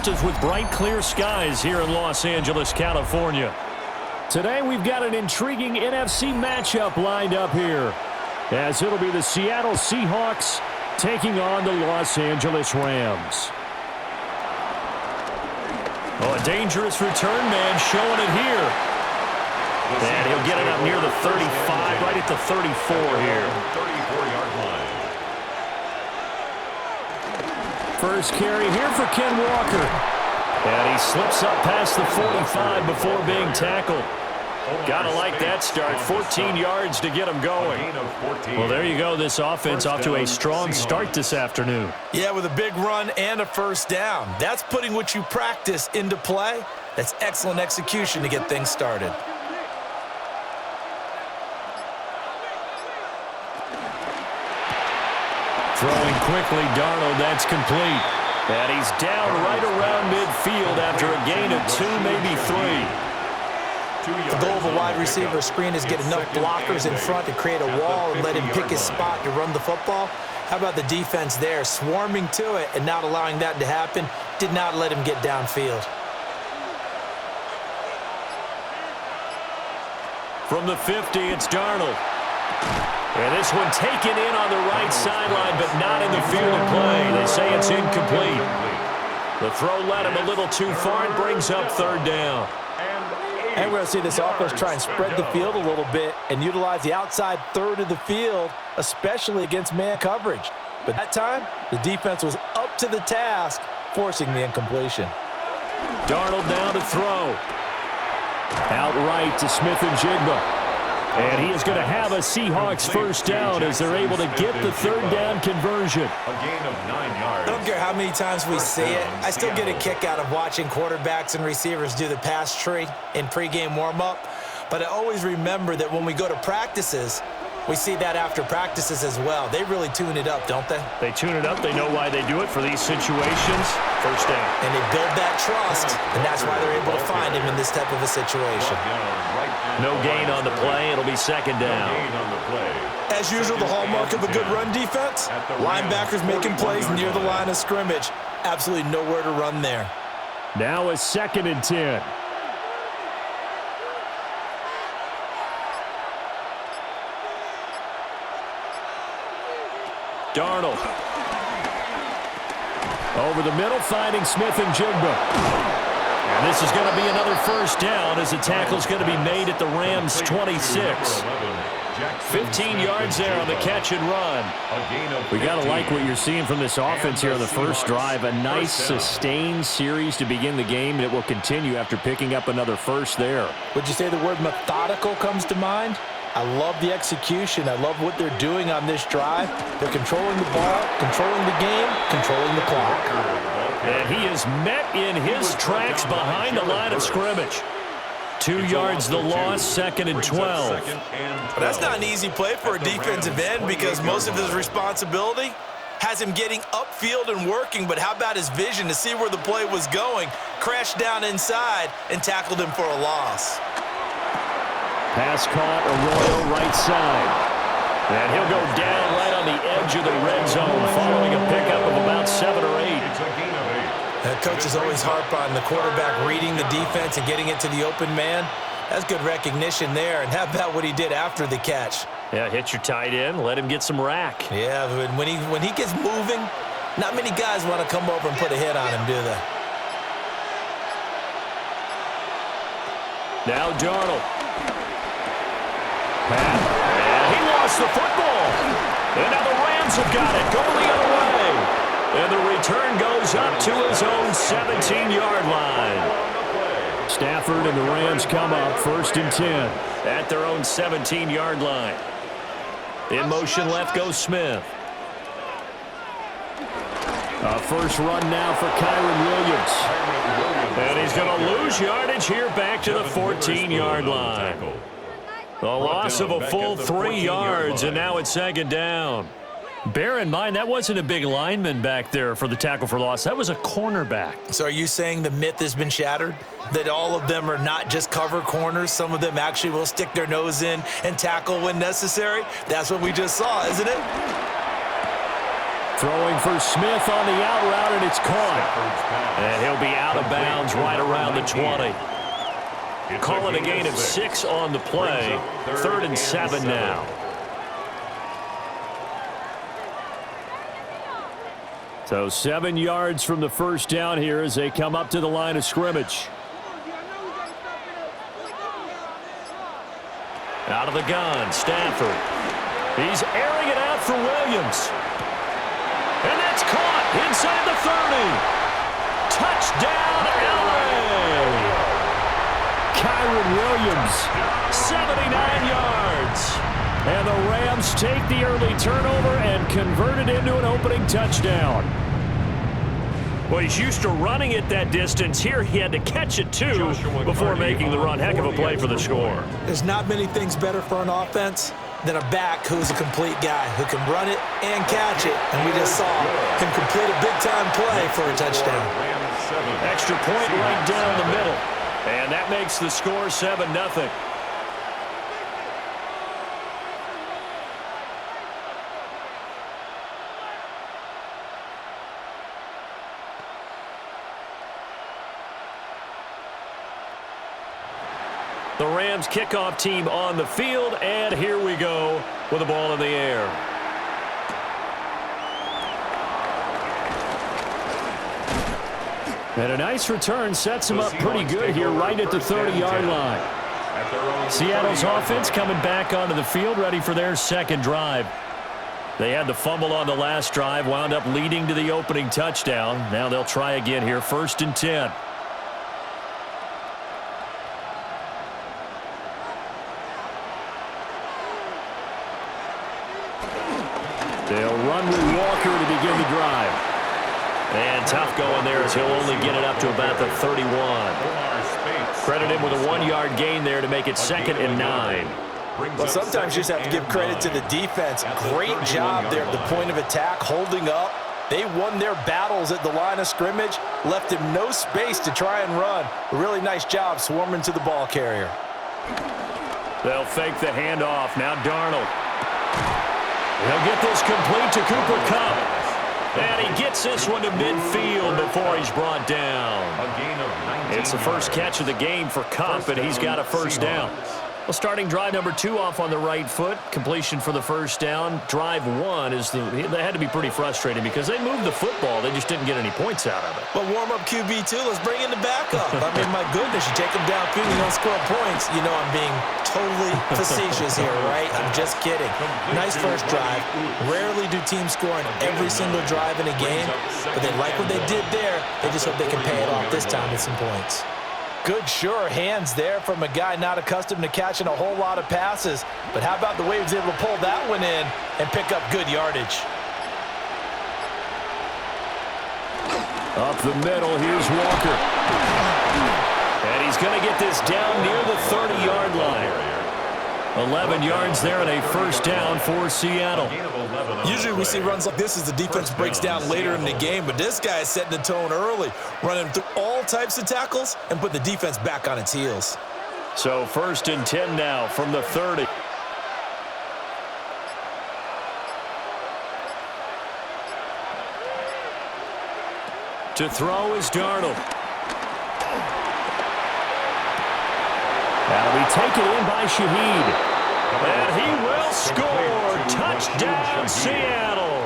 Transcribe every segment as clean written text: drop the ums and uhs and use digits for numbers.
left us with bright, clear skies here in Los Angeles, California. Today, we've got an intriguing NFC matchup lined up here, as it'll be the Seattle Seahawks taking on the Los Angeles Rams. Oh, a dangerous return man showing it here. And he'll get it up near the 35, right at the 34 here. 34-yard line. First carry here for Ken Walker. And he slips up past the 45 before being tackled. Gotta like that start. 14 yards to get him going. Well, there you go. This offense off to a strong start this afternoon. Yeah, with a big run and a first down. That's putting what you practice into play. That's excellent execution to get things started. Throwing quickly, Darnold, that's complete. And he's down right around midfield after a gain of 2, maybe 3. The goal of a wide receiver screen is get enough blockers in front to create a wall and let him pick his spot to run the football. How about the defense there, swarming to it and not allowing that to happen? Did not let him get downfield. From the 50, it's Darnold. And this one taken in on the right sideline, but not in the field of play. They say it's incomplete. The throw led him a little too far and brings up third down. And we're going to see this offense try and spread the field a little bit and utilize the outside third of the field, especially against man coverage. But that time, the defense was up to the task, forcing the incompletion. Darnold down to throw. Outright to Smith and Jigba. And he is going to have a Seahawks first down as they're able to get the third down conversion. A gain of 9 yards. I don't care how many times we see it. I still get a kick out of watching quarterbacks and receivers do the pass tree in pregame warm-up. But I always remember that when we go to practices, we see that after practices as well. They really tune it up, don't they? They tune it up. They know why they do it for these situations. First down. And they build that trust, and that's why they're able to find him in this type of a situation. No gain on the play. It'll be second down. As usual, the hallmark of a good run defense, linebackers making plays near the line of scrimmage. Absolutely nowhere to run there. Now a 2nd and 10. Darnold. Over the middle, finding Smith and Jigba. And this is going to be another first down as the tackle's going to be made at the Rams' 26. 15 yards there on the catch and run. We got to like what you're seeing from this offense here on the first drive. A nice sustained series to begin the game, and it will continue after picking up another first there. Would you say the word methodical comes to mind? I love the execution. I love what they're doing on this drive. They're controlling the ball, controlling the game, controlling the clock. And he is met in his tracks behind the line of scrimmage. 2 yards the loss, 2nd and 12. That's not an easy play for a defensive end because most of his responsibility has him getting upfield and working, but how about his vision to see where the play was going, crashed down inside, and tackled him for a loss. Pass caught, Arroyo right side. And he'll go down right on the edge of the red zone following a pickup of about 7 or 8. Coaches always harp on the quarterback reading the defense and getting it to the open man. That's good recognition there. And how about what he did after the catch? Yeah, hit your tight end, let him get some rack. Yeah, when he gets moving, not many guys want to come over and put a hit on him, do they? Now Darnold. And he lost the football. And now the Rams have got it, going the other way. And the return goes up to his own 17-yard line. Stafford and the Rams come up 1st and 10 at their own 17-yard line. In motion left goes Smith. A first run now for Kyron Williams. And he's going to lose yardage here back to the 14-yard line. The loss of a full 3 yards, and now it's 2nd down. Bear in mind, that wasn't a big lineman back there for the tackle for loss. That was a cornerback. So are you saying the myth has been shattered? That all of them are not just cover corners? Some of them actually will stick their nose in and tackle when necessary? That's what we just saw, isn't it? Throwing for Smith on the out route, and it's caught. And he'll be out of bounds right around the 20. Call it a gain of 6 on the play. 3rd and 7 now. So 7 yards from the first down here as they come up to the line of scrimmage. Out of the gun, Stafford. He's airing it out for Williams. And that's caught inside the 30. Touchdown, LA! Kyron Williams, 79 yards. And the Rams take the early turnover and convert it into an opening touchdown. Well, he's used to running it that distance. Here he had to catch it, too, before making the run. Heck of a play for the score. There's not many things better for an offense than a back who's a complete guy, who can run it and catch it. And we just saw him complete a big-time play for a touchdown. Extra point right down the middle. And that makes the score 7-0. The Rams kickoff team on the field, and here we go with the ball in the air. And a nice return sets him up pretty good here right at the 30-yard line. Seattle's offense coming back onto the field, ready for their second drive. They had the fumble on the last drive, wound up leading to the opening touchdown. Now they'll try again here, 1st and 10. They'll run with Walker to begin the drive. And tough going there as he'll only get it up to about the 31. Credit him with a 1-yard gain there to make it 2nd and 9. Well, sometimes you just have to give credit to the defense. Great job there at the point of attack, holding up. They won their battles at the line of scrimmage, left him no space to try and run. A really nice job swarming to the ball carrier. They'll fake the handoff. Now Darnold. He'll get this complete to Cooper Kupp. And he gets this one to midfield before he's brought down. It's the first catch of the game for Kupp, and he's got a first down. Well, starting drive number 2 off on the right foot. Completion for the first down. Drive 1 is they had to be pretty frustrating because they moved the football. They just didn't get any points out of it. But warm-up QB2, let's bring in the backup. I mean, my goodness, you take them downfield, you don't score points. You know I'm being totally facetious here, right? I'm just kidding. Nice first drive. Rarely do teams score on every single drive in a game, but they like what they did there. They just hope they can pay it off this time with some points. Good, sure hands there from a guy not accustomed to catching a whole lot of passes. But how about the way he was able to pull that one in and pick up good yardage? Up the middle, here's Walker. And he's going to get this down near the 30-yard line. 11 yards there and a first down for Seattle. Usually we see runs like this as the defense breaks down later in the game, but this guy is setting the tone early, running through all types of tackles and put the defense back on its heels. So 1st and 10 now from the 30. To throw is Darnold. That'll be taken in by Shaheed. And he will score. Touchdown, Seattle.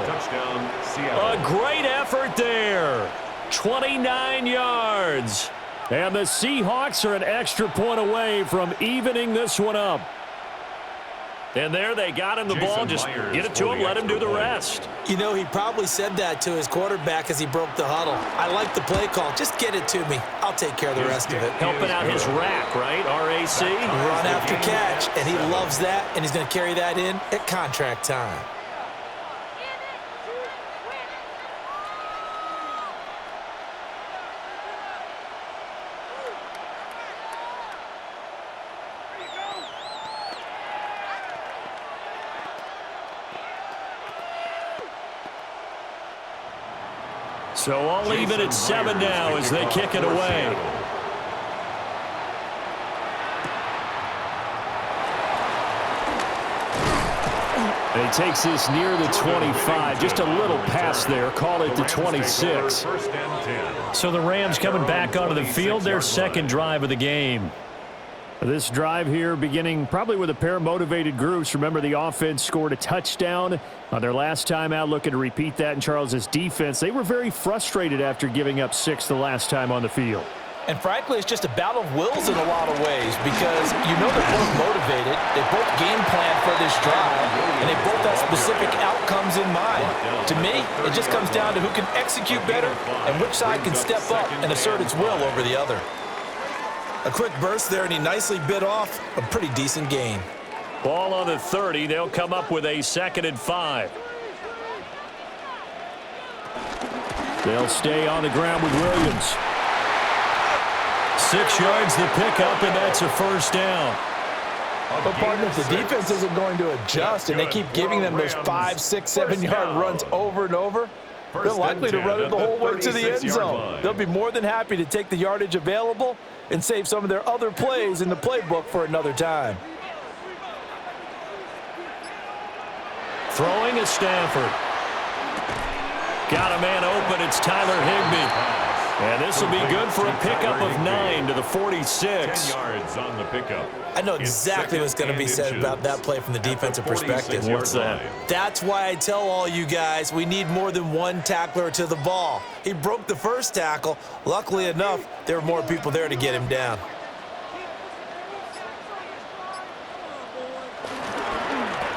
A great effort there. 29 yards. And the Seahawks are an extra point away from evening this one up. And there they got him the ball. Just get it to him, let him do the rest. You know, he probably said that to his quarterback as he broke the huddle. I like the play call. Just get it to me. I'll take care of the rest of it. Helping out his rack, right? RAC. Run after catch, and he loves that, and he's going to carry that in at contract time. So I'll leave it at 7 now as they kick it away. And he takes this near the 25, just a little pass there, call it the 26. So the Rams coming back onto the field, their second drive of the game. This drive here beginning probably with a pair of motivated groups. Remember, the offense scored a touchdown on their last time out, looking to repeat that in Charles's defense. They were very frustrated after giving up 6 the last time on the field. And frankly, it's just a battle of wills in a lot of ways because you know they're both motivated, they both game plan for this drive, and they both have specific outcomes in mind. To me, it just comes down to who can execute better and which side can step up and assert its will over the other. A quick burst there, and he nicely bit off a pretty decent gain. Ball on the 30. They'll come up with a 2nd and 5. They'll stay on the ground with Williams. 6 yards the pickup, and that's a first down. But, partner, if the defense isn't going to adjust and they keep giving them those 5, 6, 7-yard runs over and over, they're likely to run it the whole way to the end zone. They'll be more than happy to take the yardage available and save some of their other plays in the playbook for another time. Throwing is Stafford. Got a man open. It's Tyler Higbee. And this will be good for a pickup of 9 to the 46. 10 yards on the pickup. I know exactly what's going to be said about that play from the defensive perspective. What's that? That's why I tell all you guys we need more than one tackler to the ball. He broke the first tackle. Luckily enough, there were more people there to get him down.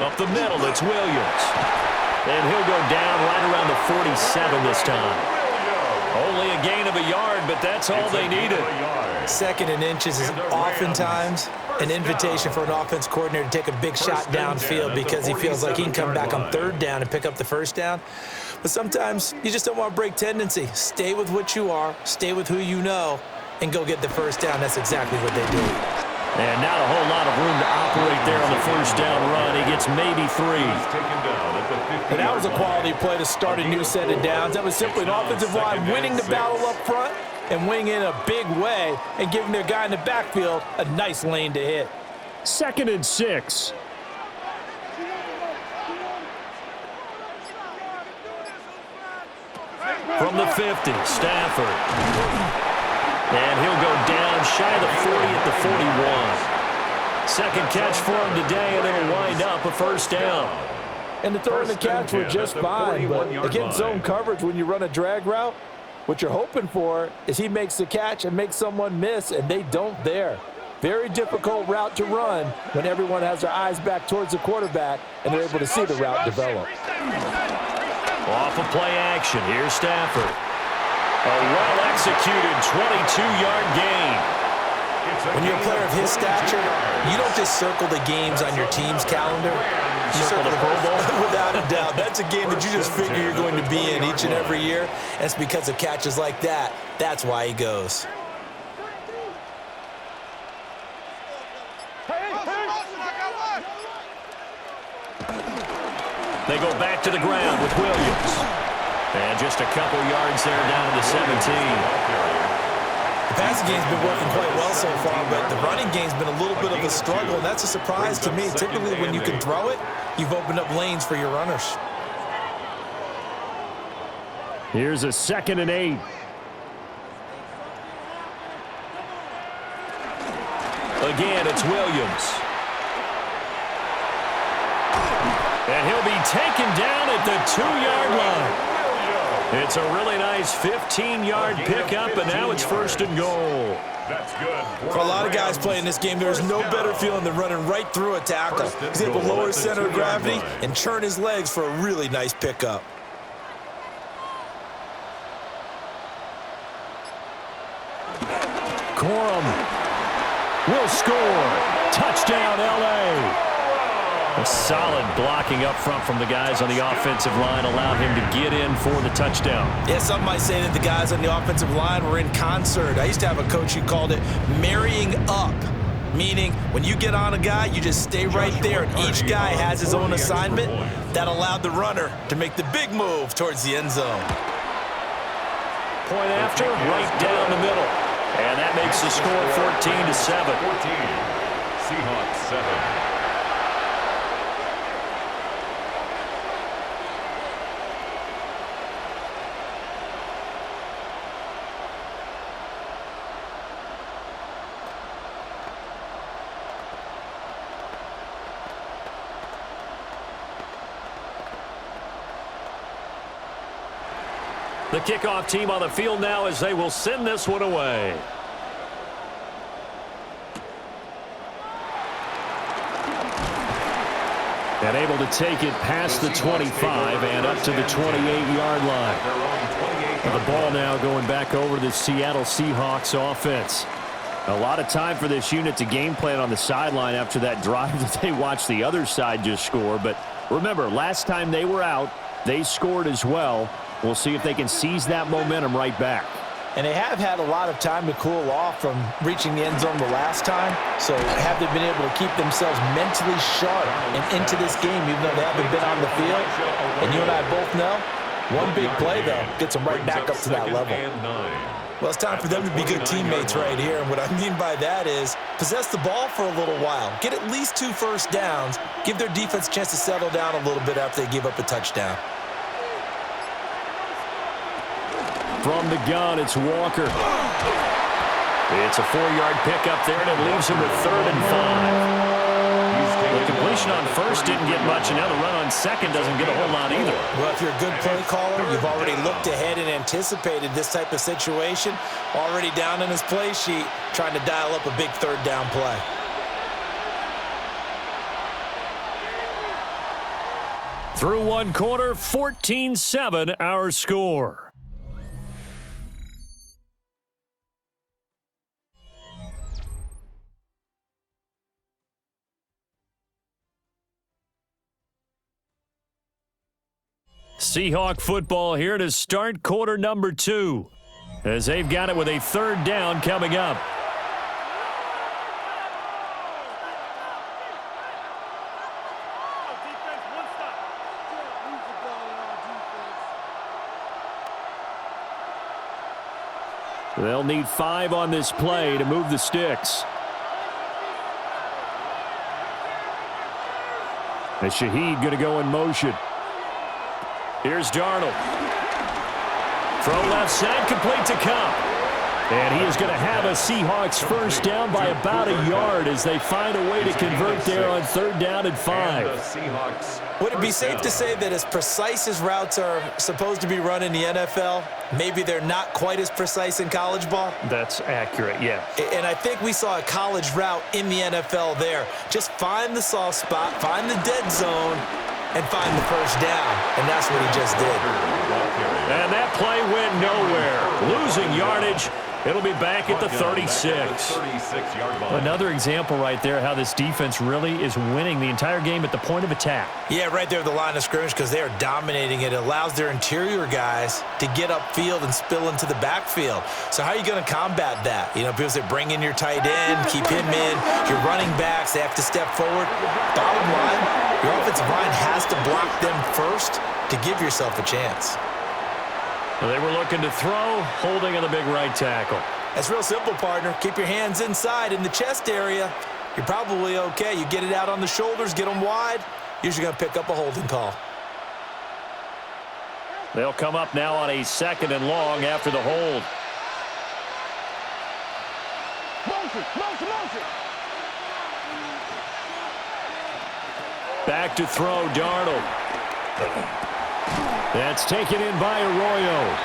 Up the middle, it's Williams. And he'll go down right around the 47 this time. Only a gain of a yard, but that's all they needed. 2nd and inches is oftentimes an invitation for an offense coordinator to take a big shot downfield because he feels like he can come back on 3rd down and pick up the first down. But sometimes you just don't want to break tendency. Stay with what you are, stay with who you know, and go get the first down. That's exactly what they did. And not a whole lot of room to operate there on the first down run. He gets maybe 3. And that was a quality play to start a new set of downs. That was simply an offensive line winning the battle up front and winning in a big way and giving their guy in the backfield a nice lane to hit. 2nd and 6. From the 50, Stafford. And he'll go down shy of the 40 at the 41. Second catch for him today, and it'll wind up a first down. And the throw and the catch were just fine, but against zone coverage when you run a drag route, what you're hoping for is he makes the catch and makes someone miss, and they don't there. Very difficult route to run when everyone has their eyes back towards the quarterback and they're able to see the route develop. Off of play action, here's Stafford. A well-executed 22-yard gain. When you're a player of his stature, you don't just circle the games on your team's calendar. You circle the Pro Bowl. Without a doubt. That's a game that you just figure you're going to be in each and every year. And it's because of catches like that. That's why he goes. They go back to the ground with Williams. And just a couple yards there down to the 17. The passing game's been working quite well so far, but the running game's been a little bit of a struggle, and that's a surprise to me. Typically, when you can throw it, you've opened up lanes for your runners. Here's a 2nd and 8. Again, it's Williams. And he'll be taken down at the 2-yard line. It's a really nice 15-yard pickup, and now it's 1st and goal. That's good. For a lot of guys playing this game, there's no better feeling than running right through a tackle. He's able to lower his center of gravity and churn his legs for a really nice pickup. Corum will score. Touchdown, L.A. A solid blocking up front from the guys on the offensive line allowed him to get in for the touchdown. Yeah, some might say that the guys on the offensive line were in concert. I used to have a coach who called it marrying up, meaning when you get on a guy, you just stay right there, and each guy has his own assignment. That allowed the runner to make the big move towards the end zone. Point after, right down the middle. And that makes the score 14-7. 14. Seahawks 7. The kickoff team on the field now as they will send this one away. And able to take it past the 25 and up to the 28-yard line. And the ball now going back over to the Seattle Seahawks offense. A lot of time for this unit to game plan on the sideline after that drive that they watched the other side just score. But remember, last time they were out, they scored as well. We'll see if they can seize that momentum right back. And they have had a lot of time to cool off from reaching the end zone the last time. So have they been able to keep themselves mentally sharp and into this game even though they haven't been on the field? And you and I both know, one big play, though, gets them right back up to that level. Well, it's time for them to be good teammates right here. And what I mean by that is possess the ball for a little while. Get at least 2 first downs. Give their defense a chance to settle down a little bit after they give up a touchdown. From the gun, it's Walker. It's a 4-yard pickup there, and it leaves him with 3rd and 5. The completion on first didn't get much, and now the run on second doesn't get a whole lot either. Well, if you're a good play caller, you've already looked ahead and anticipated this type of situation. Already down in his play sheet, trying to dial up a big 3rd down play. Through one quarter, 14-7 our score. Seahawk football here to start quarter number 2 as they've got it with a 3rd down coming up. They'll need 5 on this play to move the sticks. And Shaheed going to go in motion. Here's Darnold. Throw left side, complete to Cup. And he is going to have a Seahawks first down by about a yard as they find a way to convert there on 3rd down and 5. Would it be safe to say that as precise as routes are supposed to be run in the NFL, maybe they're not quite as precise in college ball? That's accurate, yeah. And I think we saw a college route in the NFL there. Just find the soft spot, find the dead zone, and find the first down, and that's what he just did. And that play went nowhere. Losing yardage. It'll be back at the 36. Another example right there how this defense really is winning the entire game at the point of attack. Yeah, right there at the line of scrimmage because they are dominating it. It allows their interior guys to get upfield and spill into the backfield. So how are you going to combat that? You know, people say bring in your tight end, keep him in. Your running backs, they have to step forward. Bottom line, your offensive line has to block them first to give yourself a chance. They were looking to throw, holding on the big right tackle. That's real simple, partner. Keep your hands inside in the chest area. You're probably okay. You get it out on the shoulders, get them wide. Usually going to pick up a holding call. They'll come up now on a 2nd and long after the hold. Motion. Back to throw, Darnold. That's taken in by Arroyo.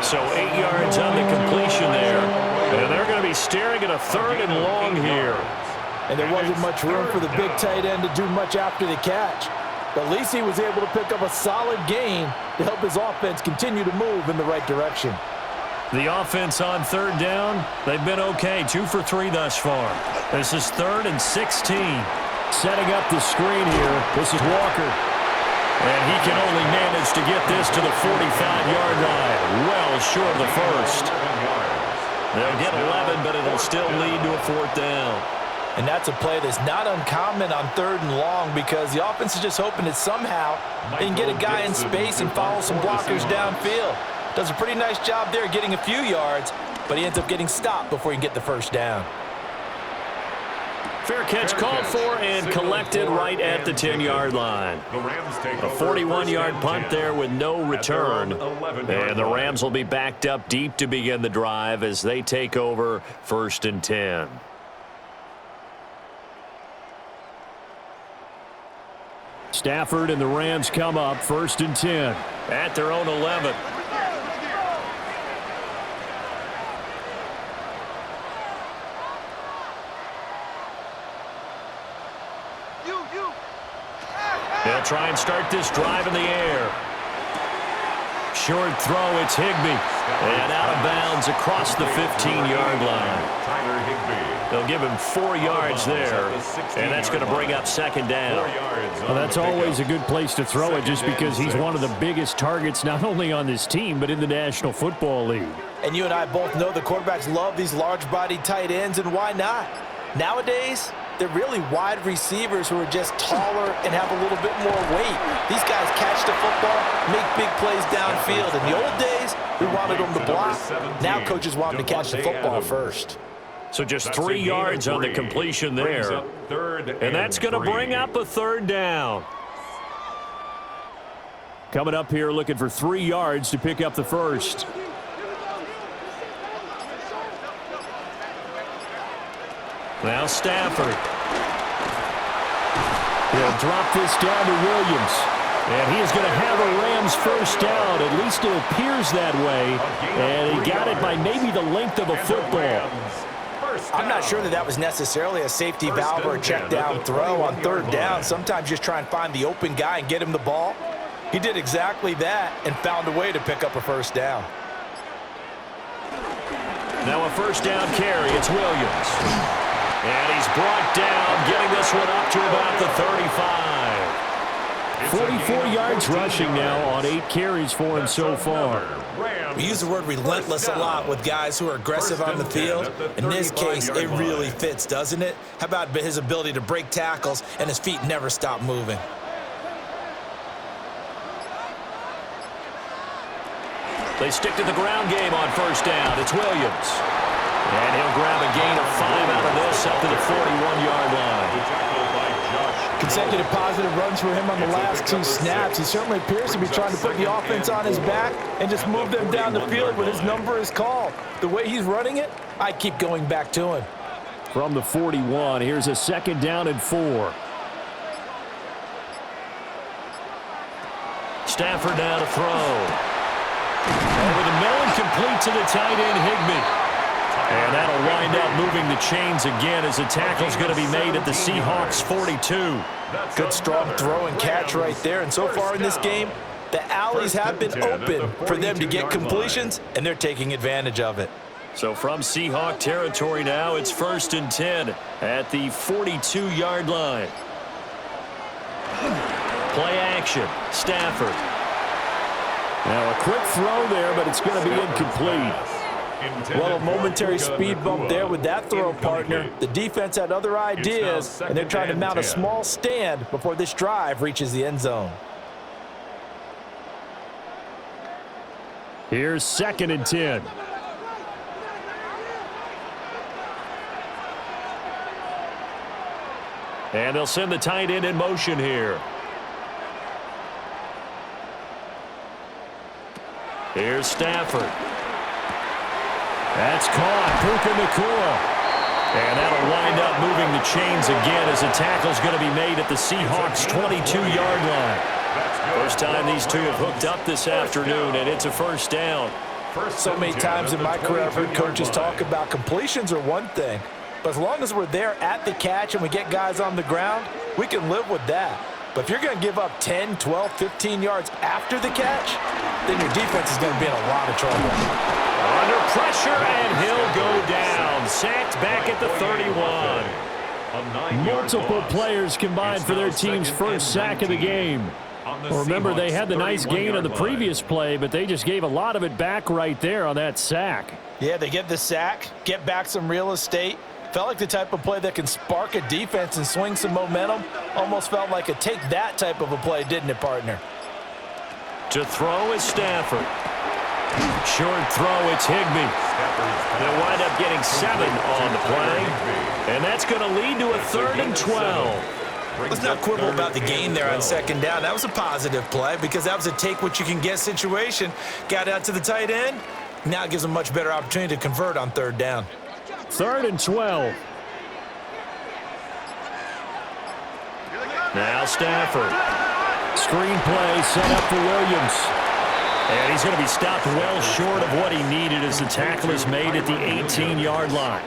So 8 yards on the completion there. And they're going to be staring at a 3rd and long here. And there wasn't much room for the big tight end to do much after the catch. But at least he was able to pick up a solid gain to help his offense continue to move in the right direction. The offense on 3rd down, they've been okay. 2 for 3 thus far. This is 3rd and 16. Setting up the screen here. This is Walker. And he can only manage to get this to the 45-yard line. Well short of the first. They'll get 11, but it'll still lead to a 4th down. And that's a play that's not uncommon on 3rd and long because the offense is just hoping that somehow they can get a guy in space and follow some blockers downfield. Does a pretty nice job there getting a few yards, but he ends up getting stopped before he can get the first down. Fair catch called for and collected right at the 10-yard line. A 41-yard punt there with no return. And the Rams will be backed up deep to begin the drive as they take over 1st and 10. Stafford and the Rams come up 1st and 10 at their own 11. They'll try and start this drive in the air. Short throw, it's Higbee. And out of bounds across the 15-yard line. They'll give him 4 yards there, and that's going to bring up second down. Well, that's always a good place to throw it just because he's one of the biggest targets not only on this team but in the National Football League. And you and I both know the quarterbacks love these large-bodied tight ends, and why not? Nowadays, they're really wide receivers who are just taller and have a little bit more weight. These guys catch the football, make big plays downfield. In the old days, we wanted them to block. Now coaches want them to catch the football first. So just 3 yards on the completion there. And that's going to bring up a third down. Coming up here looking for 3 yards to pick up the first. Now Stafford. He'll drop this down to Williams. And he is going to have a Rams first down. At least it appears that way. And he got it by maybe the length of a football. I'm not sure that was necessarily a safety valve or a check down throw on third down. Sometimes just try and find the open guy and get him the ball. He did exactly that and found a way to pick up a first down. Now a first down carry. It's Williams. And he's brought down, getting this one up to about the 35. 44 yards rushing now on 8 carries for him so far. We use the word relentless a lot with guys who are aggressive on the field. In this case, it really fits, doesn't it? How about his ability to break tackles and his feet never stop moving? They stick to the ground game on first down. It's Williams. And he'll grab a gain of 5 out of this up to the 41-yard line. Consecutive positive runs for him on the last 2 snaps. He certainly appears to be trying to put the offense on his back and just move them down the field when his number is called. The way he's running it, I keep going back to him. From the 41, here's a second down and 4. Stafford now to throw. Over the middle and complete to the tight end, Higbee. And that'll wind up moving the chains again as the tackle's going to be made at the Seahawks 42. Good strong throw and catch right there. And so far in this game, the alleys have been open for them to get completions, and they're taking advantage of it. So from Seahawk territory now, it's 1st and 10 at the 42-yard line. Play action, Stafford. Now a quick throw there, but it's going to be incomplete. Well, a momentary speed bump there with that throw, partner. The defense had other ideas, and they're trying to mount a small stand before this drive reaches the end zone. Here's 2nd and 10. And they'll send the tight end in motion here. Here's Stafford. That's caught. Puka Nacua. And that'll wind up moving the chains again as the tackle's going to be made at the Seahawks 22-yard line. First time these two have hooked up this afternoon, and it's a first down. So many times in my career I've heard coaches talk about completions are one thing, but as long as we're there at the catch and we get guys on the ground, we can live with that. But if you're going to give up 10, 12, 15 yards after the catch, then your defense is going to be in a lot of trouble. Under pressure, and he'll go down. Sacked back at the 31. Multiple players combined for their team's first sack of the game. Remember, they had the nice gain on the previous play, but they just gave a lot of it back right there on that sack. Yeah, they get the sack, get back some real estate. Felt like the type of play that can spark a defense and swing some momentum. Almost felt like a take that type of a play, didn't it, partner? To throw is Stafford. Short throw, it's Higbee. They'll wind up getting 7 on the play. And that's going to lead to a 3rd and 12. Let's not quibble about the gain there on 2nd down. That was a positive play because that was a take-what-you-can-get situation. Got out to the tight end. Now it gives them a much better opportunity to convert on 3rd down. 3rd and 12. Now Stafford. Screen play set up for Williams. And he's going to be stopped well short of what he needed as the tackle is made at the 18-yard line.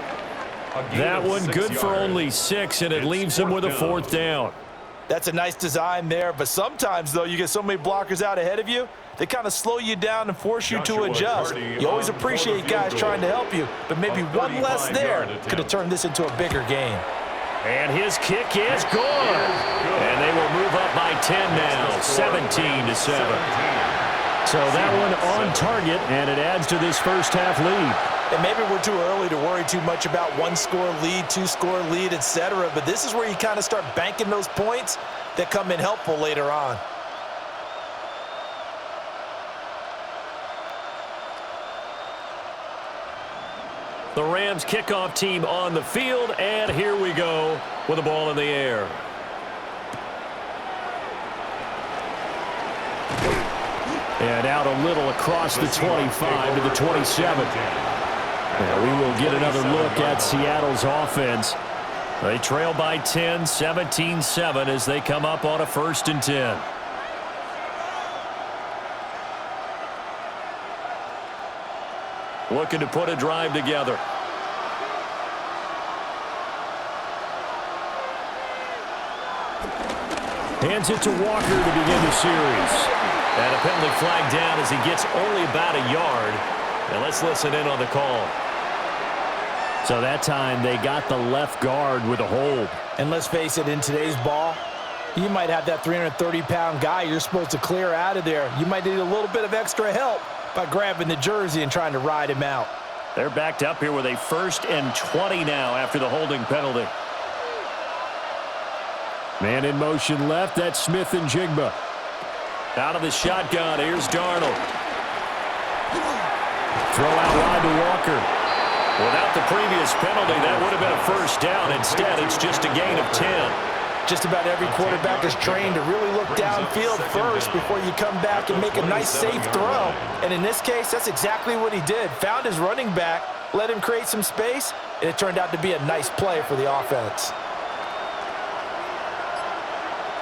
That one good for only 6, and it leaves him with a 4th down. That's a nice design there, but sometimes, though, you get so many blockers out ahead of you, they kind of slow you down and force you to adjust. You always appreciate guys trying to help you, but maybe one less there could have turned this into a bigger game. And his kick is good. And they will move up by 10 now, 17-7. So that one on target, and it adds to this first half lead. And maybe we're too early to worry too much about one-score lead, two-score lead, etc. But this is where you kind of start banking those points that come in helpful later on. The Rams kickoff team on the field, and here we go with the ball in the air. And out a little across the 25 to the 27. And we will get another look at Seattle's offense. They trail by 10, 17-7 as they come up on a 1st and 10. Looking to put a drive together. Hands it to Walker to begin the series. And a penalty flag down as he gets only about a yard. And let's listen in on the call. So that time they got the left guard with a hold. And let's face it, in today's ball, you might have that 330-pound guy you're supposed to clear out of there. You might need a little bit of extra help by grabbing the jersey and trying to ride him out. They're backed up here with a 1st and 20 now after the holding penalty. Man in motion left, that's Smith and Jigba. Out of the shotgun, here's Darnold. Throw out wide to Walker. Without the previous penalty, that would have been a 1st down. Instead, it's just a gain of 10. Just about every quarterback is trained to really look downfield first before you come back and make a nice, safe throw. And in this case, that's exactly what he did. Found his running back, let him create some space, and it turned out to be a nice play for the offense.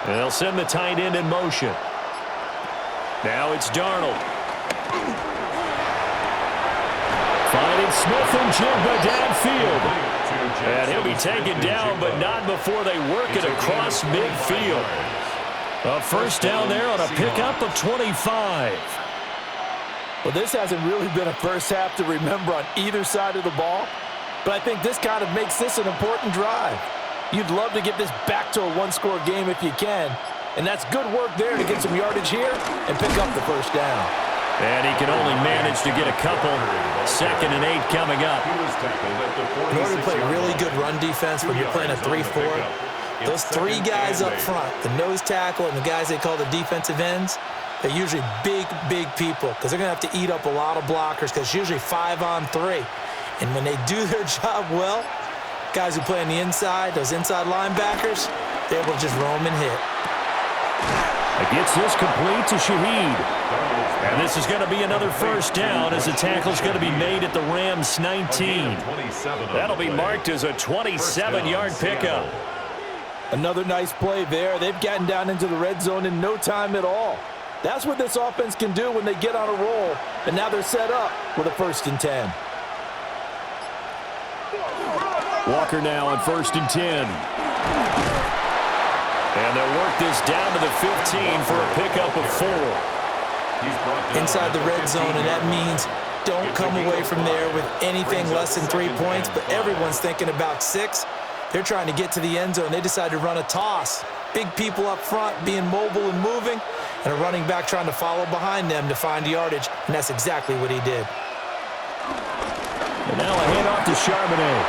They'll send the tight end in motion. Now it's Darnold. Finding Smith and Jigba downfield. And he'll be taken down, but not before they work it across midfield. A 1st down there on a pickup of 25. Well, this hasn't really been a first half to remember on either side of the ball, but I think this kind of makes this an important drive. You'd love to get this back to a one-score game if you can, and that's good work there to get some yardage here and pick up the 1st down. And he can only manage to get a couple. 2nd and 8 coming up. In order to play really good run defense when you're playing a 3-4, those 3 guys up front, the nose tackle and the guys they call the defensive ends, they're usually big, big people because they're going to have to eat up a lot of blockers because it's usually 5-on-3. And when they do their job well, guys who play on the inside, those inside linebackers, they're able to just roam and hit. It gets this complete to Shaheed. And this is going to be another 1st down as the tackle's going to be made at the Rams 19. That'll be marked as a 27-yard pickup. Another nice play there. They've gotten down into the red zone in no time at all. That's what this offense can do when they get on a roll. And now they're set up with a 1st and 10. Walker now on 1st and 10. And they'll work this down to the 15 for a pickup of 4. Inside the red zone, and that means don't come away from there with anything less than 3 points, but everyone's thinking about 6. They're trying to get to the end zone. They decide to run a toss. Big people up front being mobile and moving, and a running back trying to follow behind them to find yardage, and that's exactly what he did. And now a handoff to Charbonnet.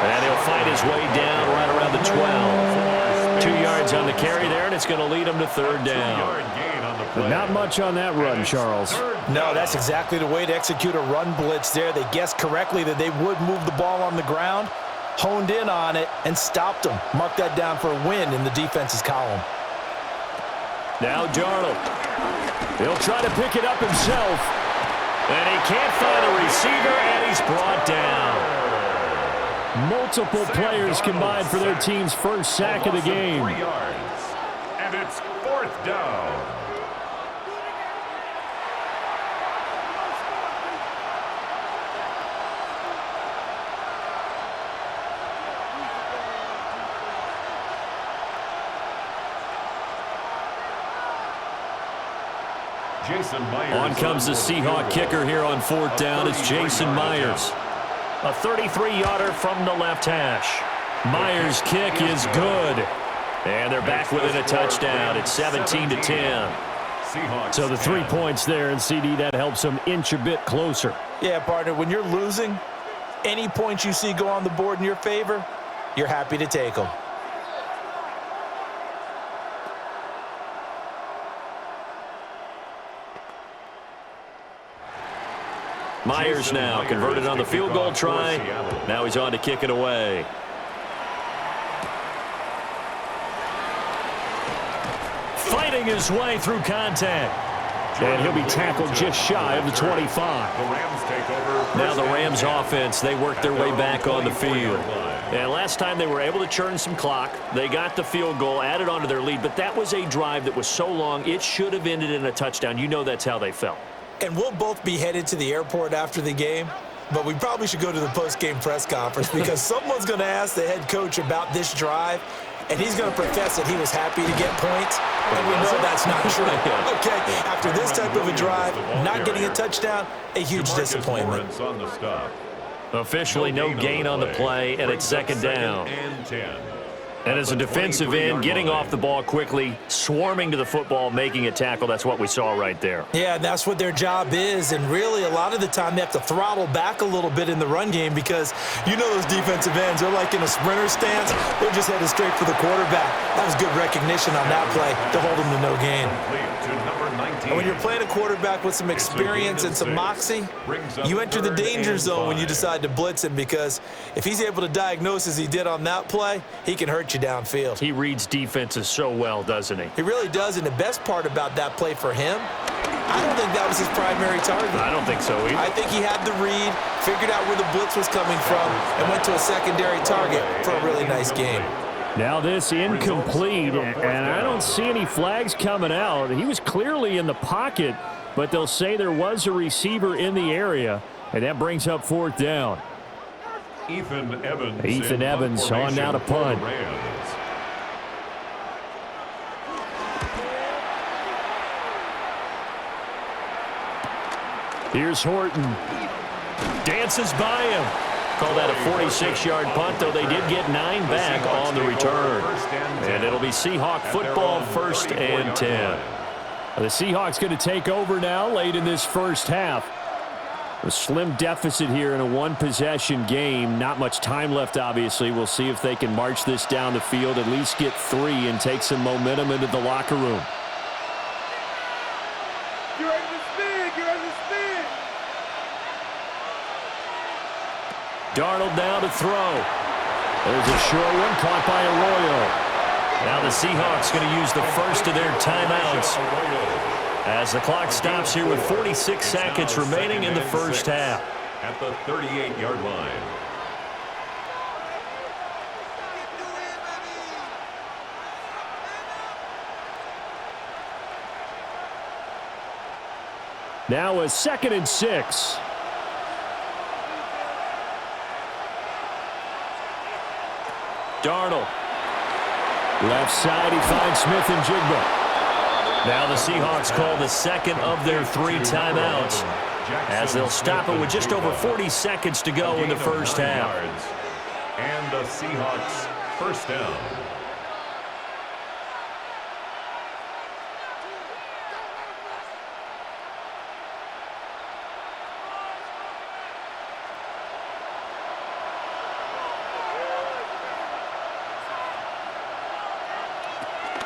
And he'll find his way down right around the 12. 2 yards on the carry there, and it's going to lead him to 3rd down. But not much on that run, Charles. No, that's exactly the way to execute a run blitz there. They guessed correctly that they would move the ball on the ground, honed in on it, and stopped them. Mark that down for a win in the defense's column. Now Darnold. He'll try to pick it up himself. And he can't find a receiver, and he's brought down. Multiple players combined for their team's 1st sack of the game. 3 yards. And it's 4th down. On comes the Seahawk kicker here on 4th down. It's Jason Myers. A 33-yarder from the left hash. Myers' kick is good. And they're back within a touchdown. It's 17-10. So the 3 points there, and CD, that helps them inch a bit closer. Yeah, partner, when you're losing, any points you see go on the board in your favor, you're happy to take them. Myers now converted on the field goal try. Now he's on to kick it away. Fighting his way through contact. And he'll be tackled just shy of the 25. Now the Rams offense, they work their way back on the field. And last time they were able to churn some clock. They got the field goal, added on to their lead, but that was a drive that was so long, it should have ended in a touchdown. You know that's how they felt. And we'll both be headed to the airport after the game, but we probably should go to the post-game press conference because someone's going to ask the head coach about this drive, and he's going to profess that he was happy to get points, and we know that's not true. Okay, after this type of a drive, not getting a touchdown, a huge disappointment. Officially no gain on the play, and it's 2nd down. And as a defensive end, getting off the ball quickly, swarming to the football, making a tackle, that's what we saw right there. Yeah, that's what their job is, and really a lot of the time they have to throttle back a little bit in the run game because you know those defensive ends, they're like in a sprinter stance. They're just headed straight for the quarterback. That was good recognition on that play to hold them to no gain. And when you're playing a quarterback with some experience and some moxie, you enter the danger zone when you decide to blitz him because if he's able to diagnose as he did on that play, he can hurt you downfield. He reads defenses so well, doesn't he? He really does, and the best part about that play for him, I don't think that was his primary target. I don't think so either. I think he had the read, figured out where the blitz was coming from, and went to a secondary target for a really nice game. Now this incomplete, and I don't see any flags coming out. He was clearly in the pocket, but they'll say there was a receiver in the area, and that brings up 4th down. Ethan Evans on now to punt. Here's Horton. Dances by him. Call that a 46-yard punt, though they did get 9 back on the return. And it'll be Seahawk football, 1st and 10. The Seahawks going to take over now late in this first half. A slim deficit here in a one-possession game. Not much time left, obviously. We'll see if they can march this down the field, at least get 3 and take some momentum into the locker room. You're ready to spin! You're ready to spin! Darnold now to throw. There's a short one caught by Arroyo. Now the Seahawks going to use the first of their timeouts as the clock stops here with 46 seconds remaining in the first half. At the 38-yard line. Now a 2nd and 6. Darnold. Left side, he finds Smith and Jigba. Now the Seahawks call the second of their 3 timeouts as they'll stop it with just over 40 seconds to go in the first half. And the Seahawks first down.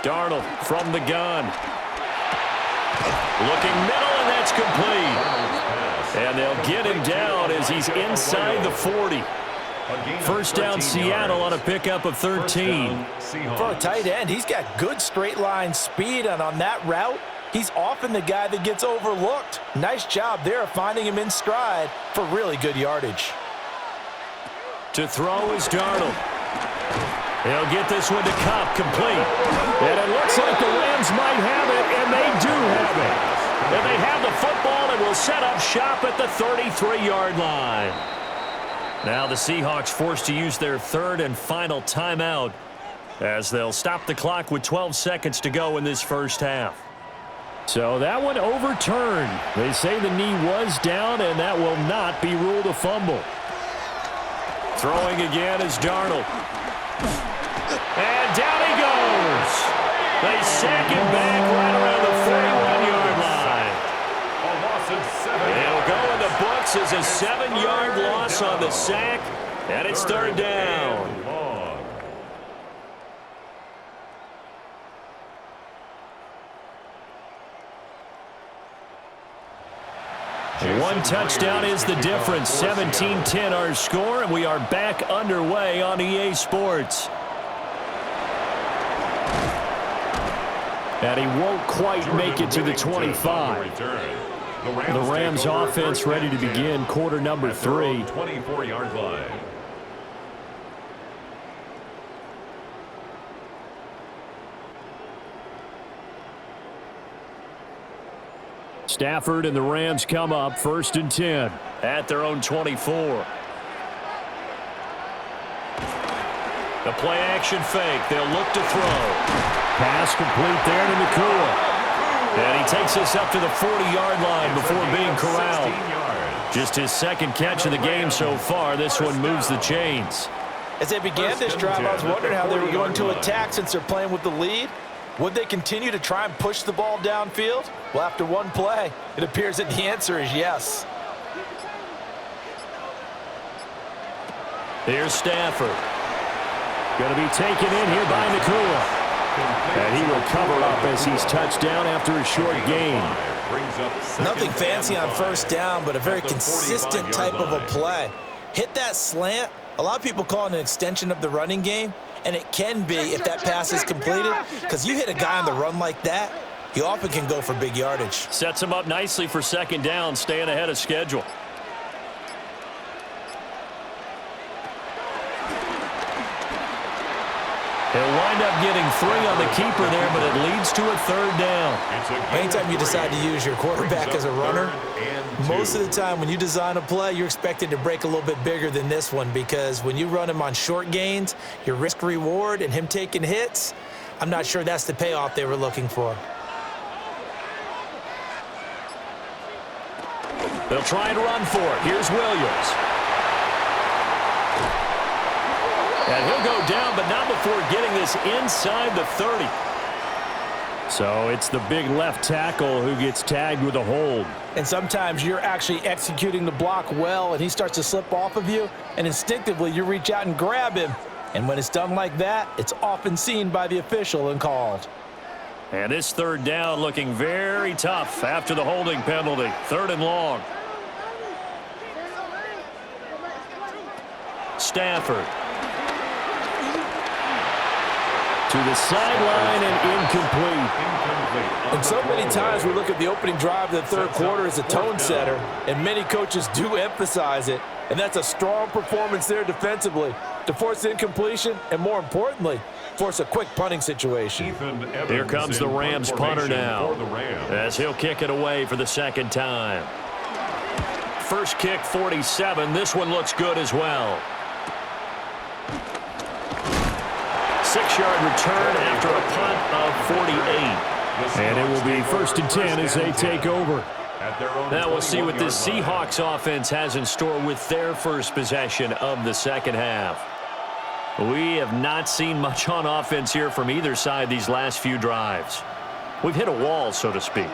Darnold from the gun. Looking middle, and that's complete. And they'll get him down as he's inside the 40. First down Seattle on a pickup of 13. For a tight end, he's got good straight line speed, and on that route, he's often the guy that gets overlooked. Nice job there of finding him in stride for really good yardage. To throw is Darnold. He'll get this one to Cobb, complete. And it looks like the Rams might have it, and they do have it. And they have the football and will set up shop at the 33-yard line. Now the Seahawks forced to use their 3rd and final timeout as they'll stop the clock with 12 seconds to go in this first half. So that one overturned. They say the knee was down, and that will not be ruled a fumble. Throwing again is Darnold. And down he goes. They sack him back right around the 31-yard line. A loss of 7. It'll go in the books as a 7-yard loss on the sack, and it's third down. One touchdown is the difference. 17-10 our score, and we are back underway on EA Sports. And he won't quite make it to the 25. The Rams offense ready to begin quarter number 3. 24-yard line. Stafford and the Rams come up 1st and 10 at their own 24. The play action fake. They'll look to throw. Pass complete there to Nakua. And he takes us up to the 40-yard line before being corralled. Just his second catch of the game so far. This one moves the chains. As they began this drive, I was wondering how they were going to attack since they're playing with the lead. Would they continue to try and push the ball downfield? Well, after one play, it appears that the answer is yes. Here's Stafford. Going to be taken in here by Nakua. And he will cover up as he's touched down after a short gain. Nothing fancy on first down, but a very consistent type of a play. Hit that slant. A lot of people call it an extension of the running game, and it can be if that pass is completed, because you hit a guy on the run like that, he often can go for big yardage. Sets him up nicely for second down, staying ahead of schedule. He'll wind up getting 3 on the keeper there, but it leads to a third down. Anytime you decide to use your quarterback as a runner, most of the time when you design a play, you're expected to break a little bit bigger than this one, because when you run him on short gains, your risk-reward and him taking hits, I'm not sure that's the payoff they were looking for. They'll try and run for it. Here's Williams. And he'll go down, but not before getting this inside the 30. So it's the big left tackle who gets tagged with a hold. And sometimes you're actually executing the block well, and he starts to slip off of you, and instinctively you reach out and grab him. And when it's done like that, it's often seen by the official and called. And this third down looking very tough after the holding penalty. 3rd and long. Stafford. To the sideline and incomplete. And so many times we look at the opening drive of the third quarter as a tone setter, and many coaches do emphasize it. And that's a strong performance there defensively to force incompletion and, more importantly, force a quick punting situation. Here comes the Rams punter now as he'll kick it away for the second time. First kick, 47. This one looks good as well. 6-yard return after a punt of 48. And it will be 1st and 10 as they take over. Now we'll see what this Seahawks offense has in store with their first possession of the second half. We have not seen much on offense here from either side these last few drives. We've hit a wall, so to speak.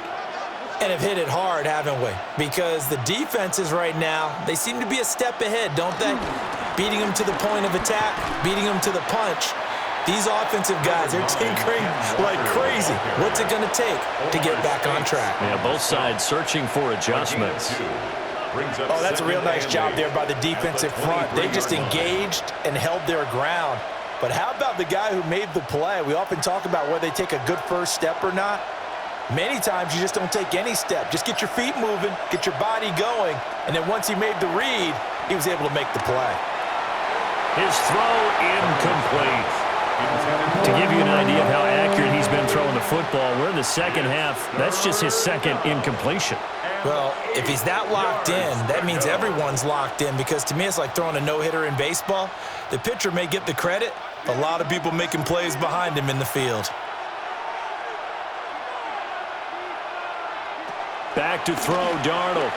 And have hit it hard, haven't we? Because the defenses right now, they seem to be a step ahead, don't they? Beating them to the point of attack, beating them to the punch. These offensive guys, they're tinkering like crazy. What's it going to take to get back on track? Yeah, both sides searching for adjustments. Oh, that's a real nice job there by the defensive front. They just engaged and held their ground. But how about the guy who made the play? We often talk about whether they take a good first step or not. Many times you just don't take any step. Just get your feet moving, get your body going, and then once he made the read, he was able to make the play. His throw incomplete. To give you an idea of how accurate he's been throwing the football, we're in the second half. That's just his second incompletion. Well, if he's that locked in, that means everyone's locked in, because to me it's like throwing a no-hitter in baseball. The pitcher may get the credit, a lot of people making plays behind him in the field. Back to throw, Darnold.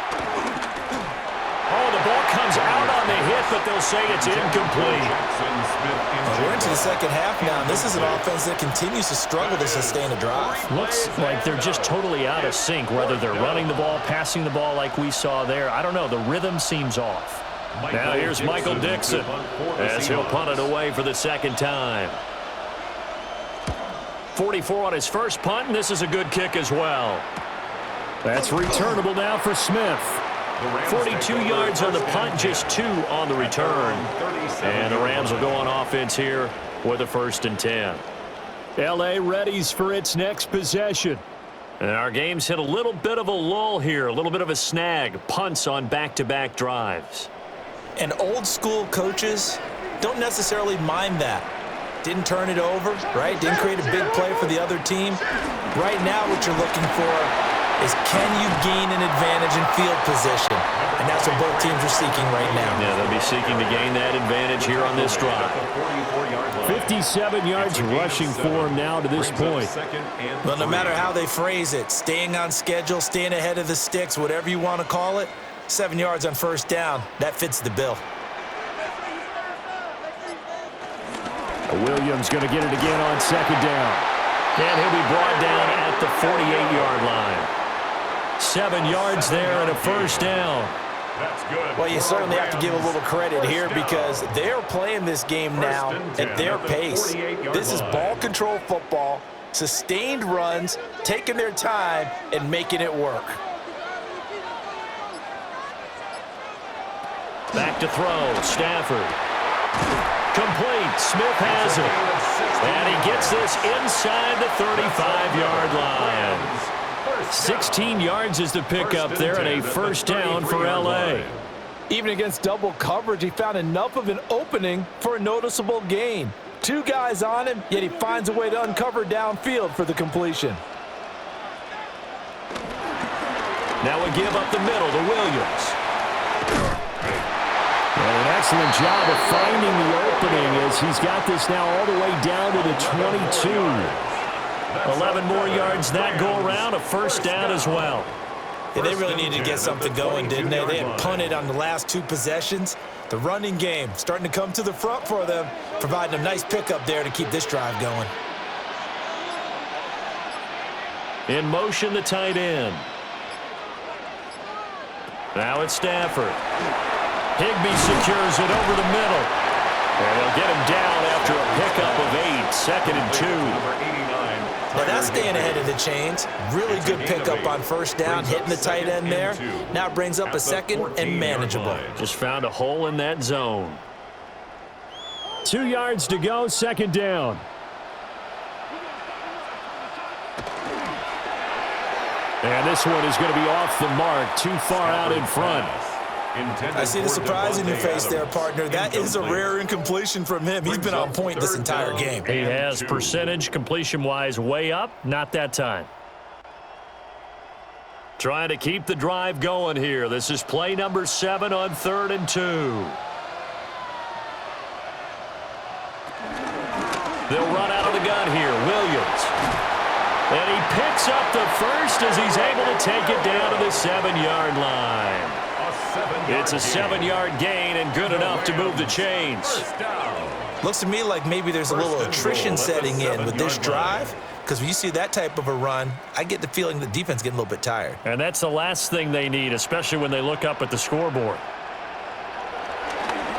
Oh, the ball comes out on the hit, but they'll say it's incomplete. We're into the second half now, and this is an offense that continues to struggle to sustain a drive. Looks like they're just totally out of sync, whether they're running the ball, passing the ball like we saw there. I don't know. The rhythm seems off. Now here's Michael Dixon as he'll punt it away for the second time. 44 on his first punt, and this is a good kick as well. That's returnable now for Smith. 42 yards on the punt, just 2 on the return. And the Rams will go on offense here with a 1st and 10. L.A. readies for its next possession. And our game's hit a little bit of a lull here, a little bit of a snag. Punts on back-to-back drives. And old school coaches don't necessarily mind that. Didn't turn it over, right? Didn't create a big play for the other team. Right now what you're looking for is can you gain an advantage in field position? And that's what both teams are seeking right now. Yeah, they'll be seeking to gain that advantage here on this drive. 57 yards rushing for him now to this point. Well, no matter how they phrase it, staying on schedule, staying ahead of the sticks, whatever you want to call it, 7 yards on 1st down, that fits the bill. Williams going to get it again on 2nd down. And he'll be brought down at the 48-yard line. 7 yards there and a 1st down. Well, you certainly have to give a little credit here because they're playing this game now at their pace. This is ball control football, sustained runs, taking their time, and making it work. Back to throw, Stafford. Complete, Smith has it. And he gets this inside the 35-yard line. 16 yards is the pickup there and a 1st down for L.A. Even against double coverage, he found enough of an opening for a noticeable gain. 2 guys on him, yet he finds a way to uncover downfield for the completion. Now a give up the middle to Williams. And an excellent job of finding the opening as he's got this now all the way down to the 22. 11 more yards that go around, a 1st down as well. Yeah, they really needed to get something going, didn't they? They had punted on the last 2 possessions. The running game starting to come to the front for them, providing a nice pickup there to keep this drive going. In motion, the tight end. Now it's Stafford. Higbee secures it over the middle. And they'll get him down after a pickup of 8, 2nd and 2. Now that's staying ahead of the chains. Really good pickup on 1st down, hitting the tight end there. Now it brings up a 2nd and manageable. Just found a hole in that zone. 2 yards to go, 2nd down. And this one is going to be off the mark, too far out in front. I see the surprise in your face there, partner. That is a rare incompletion from him. He's been on point this entire game. He has percentage completion-wise way up. Not that time. Trying to keep the drive going here. This is play number 7 on 3rd and 2. They'll run out of the gun here. Williams. And he picks up the first as he's able to take it down to the 7-yard line. It's a 7-yard gain and good enough to move the chains. Looks to me like maybe there's a little attrition setting in with this drive, because when you see that type of a run, I get the feeling the defense getting a little bit tired. And that's the last thing they need, especially when they look up at the scoreboard.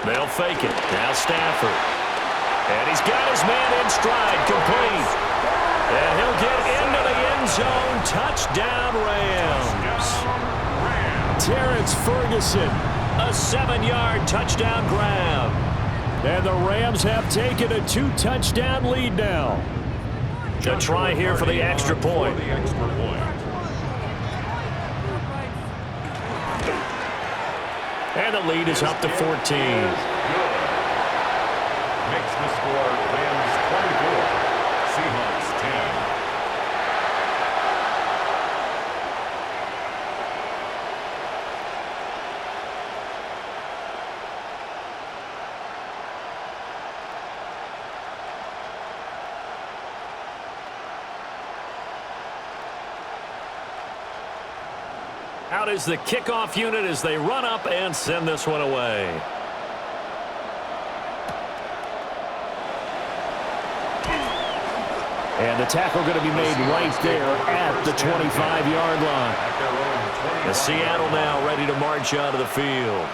They'll fake it. Now Stafford. And he's got his man in stride, complete. And he'll get into the end zone. Touchdown, Rams. Terrence Ferguson. A 7-yard touchdown grab. And the Rams have taken a 2-touchdown lead now. A try here for the extra point. And the lead is up to 14. Makes the score Rams 24, Seahawks 10. Out is the kickoff unit as they run up and send this one away. And the tackle going to be made right there at the 25-yard line. The Seattle now ready to march out of the field.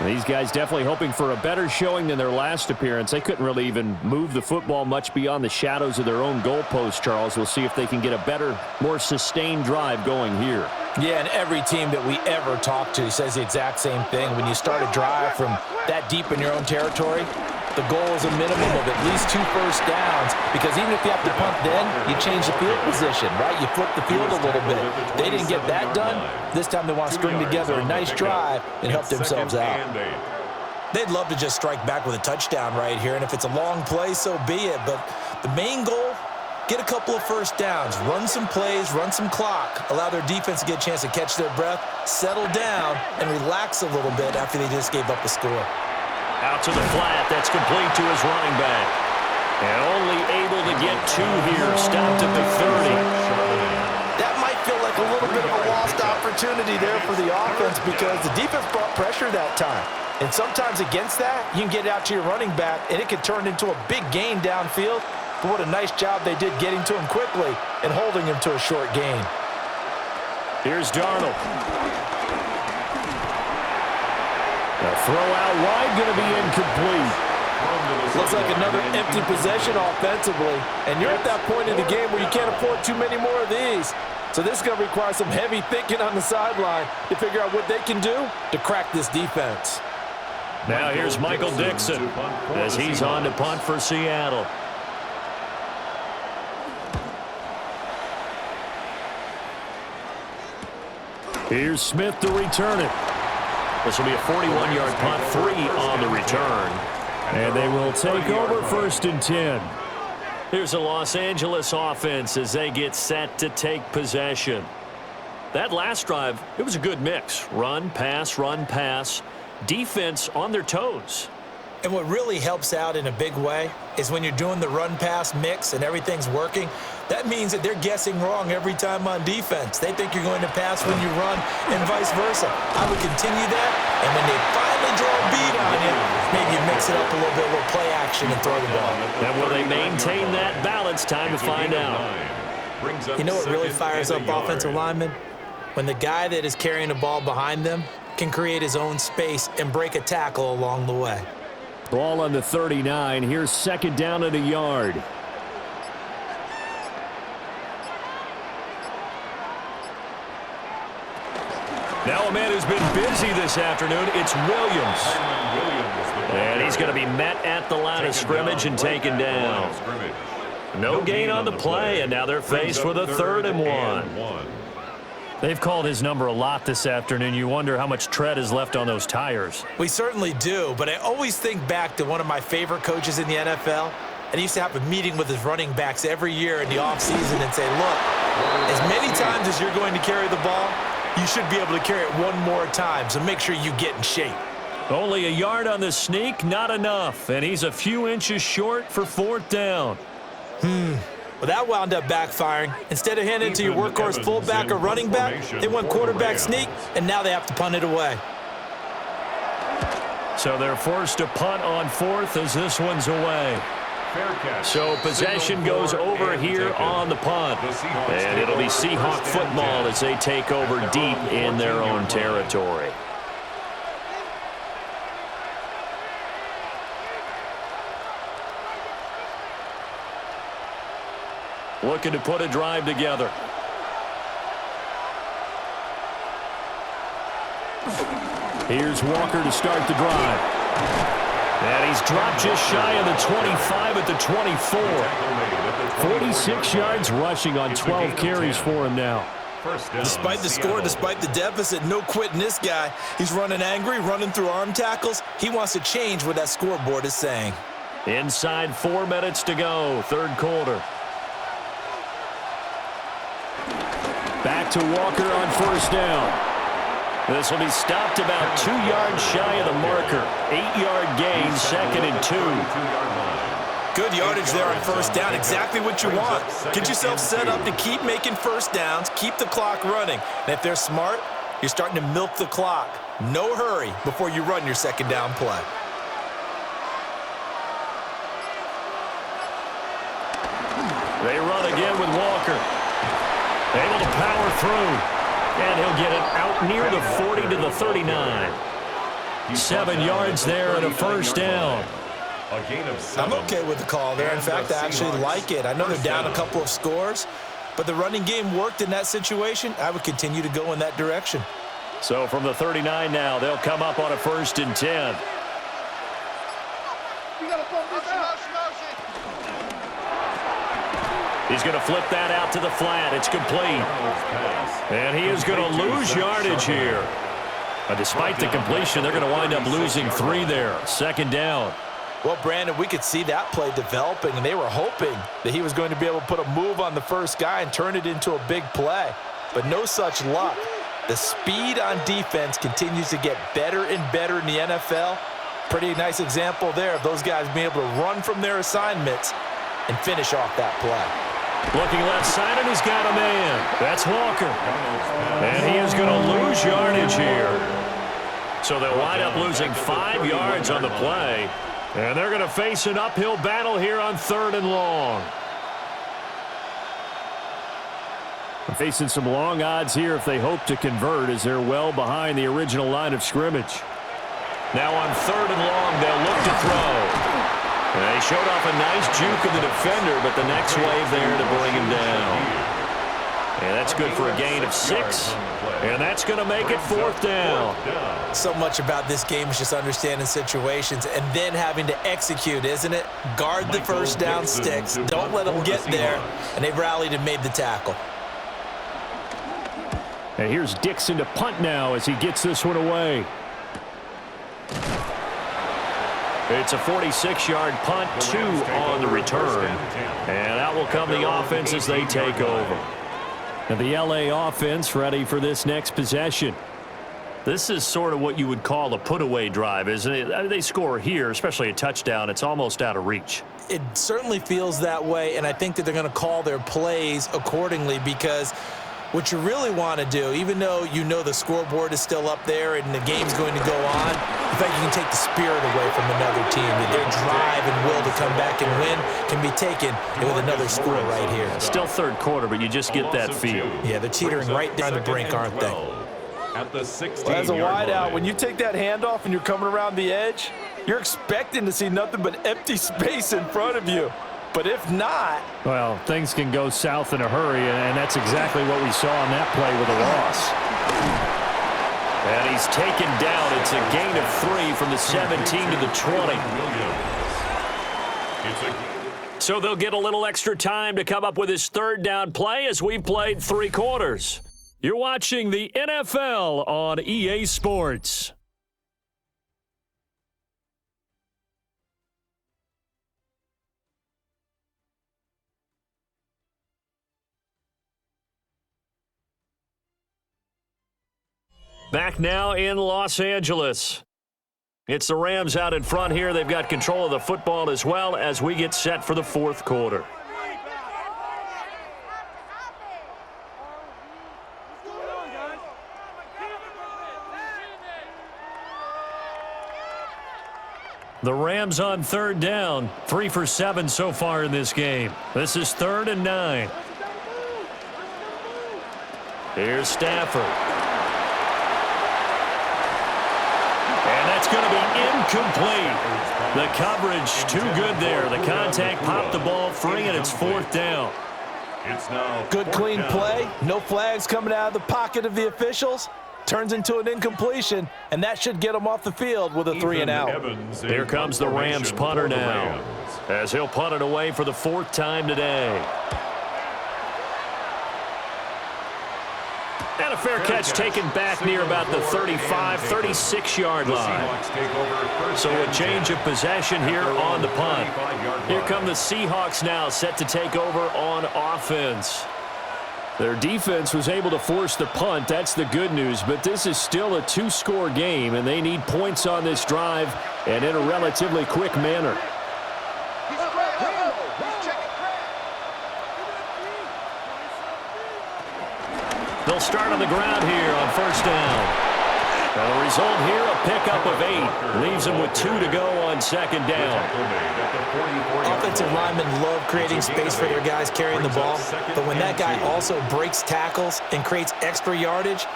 These guys definitely hoping for a better showing than their last appearance. They couldn't really even move the football much beyond the shadows of their own goalpost, Charles. We'll see if they can get a better, more sustained drive going here. Yeah, and every team that we ever talk to says the exact same thing. When you start a drive from that deep in your own territory, the goal is a minimum of at least 2 first downs, because even if you have to punt then, you change the field position, right? You flip the field a little bit. They didn't get that done. This time they want to string together a nice drive and help themselves out. They'd love to just strike back with a touchdown right here, and if it's a long play, so be it. But the main goal, get a couple of first downs, run some plays, run some clock, allow their defense to get a chance to catch their breath, settle down, and relax a little bit after they just gave up a score. Out to the flat. That's complete to his running back. And only able to get 2 here. Stopped at the 30. That might feel like a little bit of a lost opportunity there for the offense, because the defense brought pressure that time. And sometimes against that, you can get out to your running back, and it can turn into a big gain downfield. But what a nice job they did getting to him quickly and holding him to a short gain. Here's Darnold. The throw out wide going to be incomplete. Looks like another empty possession offensively. And you're at that point in the game where you can't afford too many more of these. So this is going to require some heavy thinking on the sideline to figure out what they can do to crack this defense. Now here's Michael Dixon as he's on to punt for Seattle. Here's Smith to return it. This will be a 41-yard punt, 3 on the return. And they will take over 1st and 10. Here's the Los Angeles offense as they get set to take possession. That last drive, it was a good mix. Run, pass, defense on their toes. And what really helps out in a big way is when you're doing the run-pass mix and everything's working, that means that they're guessing wrong every time on defense. They think you're going to pass when you run and vice versa. I would continue that, and when they finally draw a beat on you, maybe you mix it up a little bit with play action and throw the ball. And will they maintain that balance? Time to find out. You know what really fires up offensive linemen? When the guy that is carrying the ball behind them can create his own space and break a tackle along the way. Ball on the 39. Here's 2nd down and a yard. Now a man who's been busy this afternoon, it's Williams. And he's going to be met at the line of scrimmage and taken down. No gain on the play, and now they're faced with a 3rd and 1. They've called his number a lot this afternoon. You wonder how much tread is left on those tires. We certainly do, but I always think back to one of my favorite coaches in the NFL, and he used to have a meeting with his running backs every year in the offseason and say, look, as many times as you're going to carry the ball, you should be able to carry it one more time, so make sure you get in shape. Only a yard on the sneak, not enough, and he's a few inches short for 4th down. Well, that wound up backfiring. Instead of handing it to your workhorse fullback or running back, they went quarterback sneak, and now they have to punt it away. So they're forced to punt on 4th as this one's away. So possession goes over here on the punt. And it'll be Seahawk football as they take over deep in their own territory. Looking to put a drive together. Here's Walker to start the drive. And he's dropped just shy of the 25 at the 24. 46 yards rushing on 12 carries for him now. Despite the score, despite the deficit, no quitting this guy. He's running angry, running through arm tackles. He wants to change what that scoreboard is saying. Inside 4 minutes to go, 3rd quarter. Back to Walker on 1st down. This will be stopped about 2 yards shy of the marker. 8-yard gain, 2nd and 2. Good yardage there on first down. Exactly what you want. Get yourself set up to keep making first downs, keep the clock running. And if they're smart, you're starting to milk the clock. No hurry before you run your second down play. They run again with Walker. Able to power through. And he'll get it out near the 40 to the 39. 7 yards there and a first down. I'm okay with the call there. In fact, I actually like it. I know they're down a couple of scores, but the running game worked in that situation. I would continue to go in that direction. So from the 39 now, they'll come up on a 1st and 10. He's going to flip that out to the flat. It's complete. And he is going to lose yardage here. Despite the completion, they're going to wind up losing 3 there. 2nd down. Well, Brandon, we could see that play developing, and they were hoping that he was going to be able to put a move on the first guy and turn it into a big play. But no such luck. The speed on defense continues to get better and better in the NFL. Pretty nice example there of those guys being able to run from their assignments and finish off that play. Looking left side, and he's got a man. That's Walker. And he is going to lose yardage here. So they'll wind up losing 5 yards on the play. And they're going to face an uphill battle here on 3rd and long. Facing some long odds here if they hope to convert, as they're well behind the original line of scrimmage. Now on 3rd and long, they'll look to throw. And they showed off a nice juke of the defender, but the next wave there to bring him down. And that's good for a gain of 6. And that's going to make it 4th down. So much about this game is just understanding situations and then having to execute, isn't it? Guard the first down sticks. Don't let them get there. And they've rallied and made the tackle. And here's Dixon to punt now as he gets this one away. It's a 46-yard punt, 2 on the return. And that will come the offense as they take over. And the LA offense ready for this next possession. This is sort of what you would call a put-away drive, isn't it? I mean, they score here, especially a touchdown. It's almost out of reach. It certainly feels that way, and I think that they're going to call their plays accordingly, because what you really want to do, even though you know the scoreboard is still up there and the game's going to go on, in fact, you can take the spirit away from another team. That their drive and will to come back and win can be taken with another score right here. Still 3rd quarter, but you just get that feel. Yeah, they're teetering right down the brink, aren't they? At the 16-yard Well, as a wide out, line. when you take that handoff and you're coming around the edge, you're expecting to see nothing but empty space in front of you. But if not, well, things can go south in a hurry, and that's exactly what we saw on that play with a loss. And he's taken down. It's a gain of 3 from the 17 to the 20. So they'll get a little extra time to come up with his 3rd down play as we've played 3 quarters. You're watching the NFL on EA Sports. Back now in Los Angeles. It's the Rams out in front here. They've got control of the football as well as we get set for the 4th quarter. The Rams on 3rd down, 3 for 7 so far in this game. This is 3rd and 9. Here's Stafford. And that's going to be incomplete. The coverage too good there. The contact popped the ball free, and it's 4th down. It's now good clean down. play, no flags coming out of the pocket of the officials. Turns into an incompletion, and that should get them off the field with a 3 and out. Here comes the Rams punter now, as he'll punt it away for the 4th time today. And a fair catch taken back near about the 35, 36-yard line. So a change of possession here on the punt. Here come the Seahawks now, set to take over on offense. Their defense was able to force the punt. That's the good news, but this is still a 2-score game, and they need points on this drive and in a relatively quick manner. He's They'll start on the ground here on first down. And the result here, a pickup of 8. Leaves them with 2 to go on second down. Offensive linemen love creating space for their guys carrying the ball, but when that guy also breaks tackles and creates extra yardage,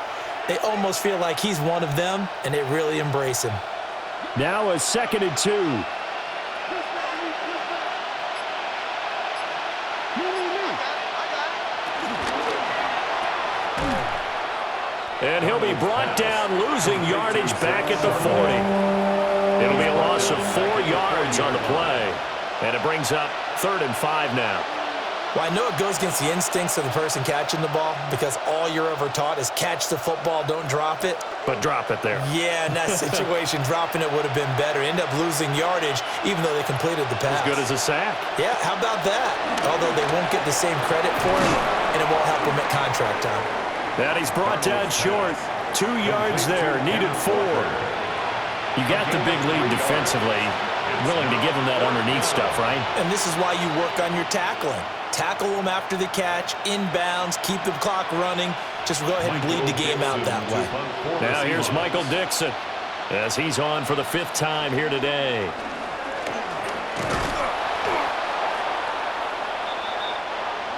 they almost feel like he's one of them, and they really embrace him. Now a 2nd and 2. And he'll be brought down, losing yardage back at the 40. It'll be a loss of 4 yards on the play. And it brings up 3rd and 5 now. Well, I know it goes against the instincts of the person catching the ball because all you're ever taught is catch the football, don't drop it. But drop it there. Yeah, in that situation, dropping it would have been better. End up losing yardage even though they completed the pass. As good as a sack. Yeah, how about that? Although they won't get the same credit for it, and it won't help them at contract time. And he's brought down short. 2 yards there, needed 4. You got the big lead defensively. Willing to give them that underneath stuff, right? And this is why you work on your tackling. Tackle them after the catch, inbounds, keep the clock running. Just go ahead and bleed the game out that way. Now here's Michael Dixon as he's on for the 5th time here today.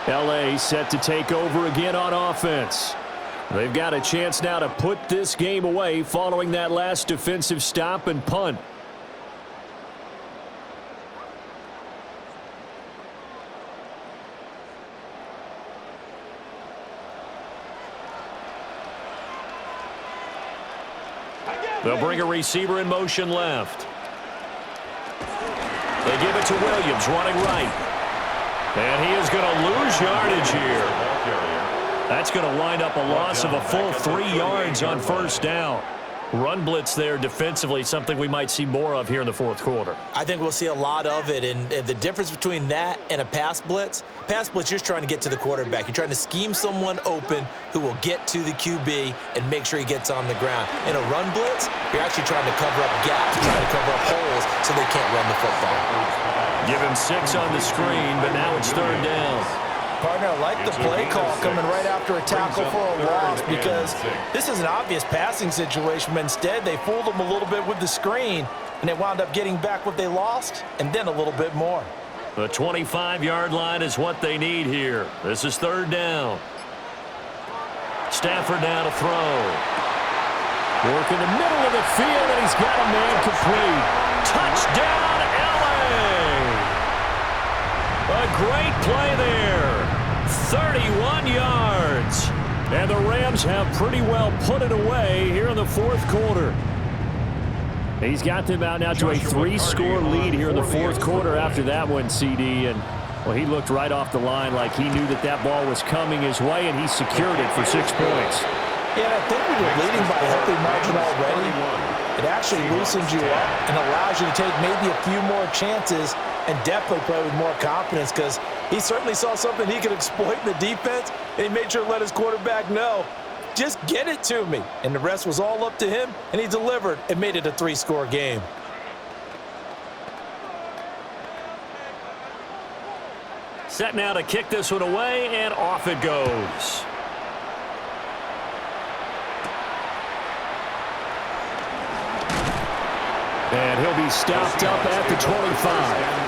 LA set to take over again on offense. They've got a chance now to put this game away following that last defensive stop and punt. They'll bring a receiver in motion left. They give it to Williams running right. And he is going to lose yardage here. That's going to wind up a loss of a full 3 yards on first down. Run blitz there defensively, something we might see more of here in the 4th quarter. I think we'll see a lot of it, and the difference between that and a pass blitz, you're just trying to get to the quarterback. You're trying to scheme someone open who will get to the QB and make sure he gets on the ground. In a run blitz, you're actually trying to cover up gaps, trying to cover up holes so they can't run the football. Give him 6 on the screen, but now it's 3rd down. Partner, I like the play call coming right after a tackle for a loss because this is an obvious passing situation, but instead they fooled them a little bit with the screen, and they wound up getting back what they lost and then a little bit more. The 25-yard line is what they need here. This is 3rd down. Stafford now to throw. Work in the middle of the field, and he's got a man complete. Touchdown, LA! A great play there. 31 yards. And the Rams have pretty well put it away here in the 4th quarter. He's got them out now to a 3-score lead here in the 4th quarter after that one, CD. And, well, he looked right off the line like he knew that that ball was coming his way, and he secured it for 6 points. Yeah, I think when you're leading by a healthy margin already, it actually loosens you up and allows you to take maybe a few more chances and definitely play with more confidence because he certainly saw something he could exploit in the defense, and he made sure to let his quarterback know, just get it to me. And the rest was all up to him, and he delivered and made it a 3-score game. Set now to kick this one away, and off it goes. And he'll be stopped up at the 25.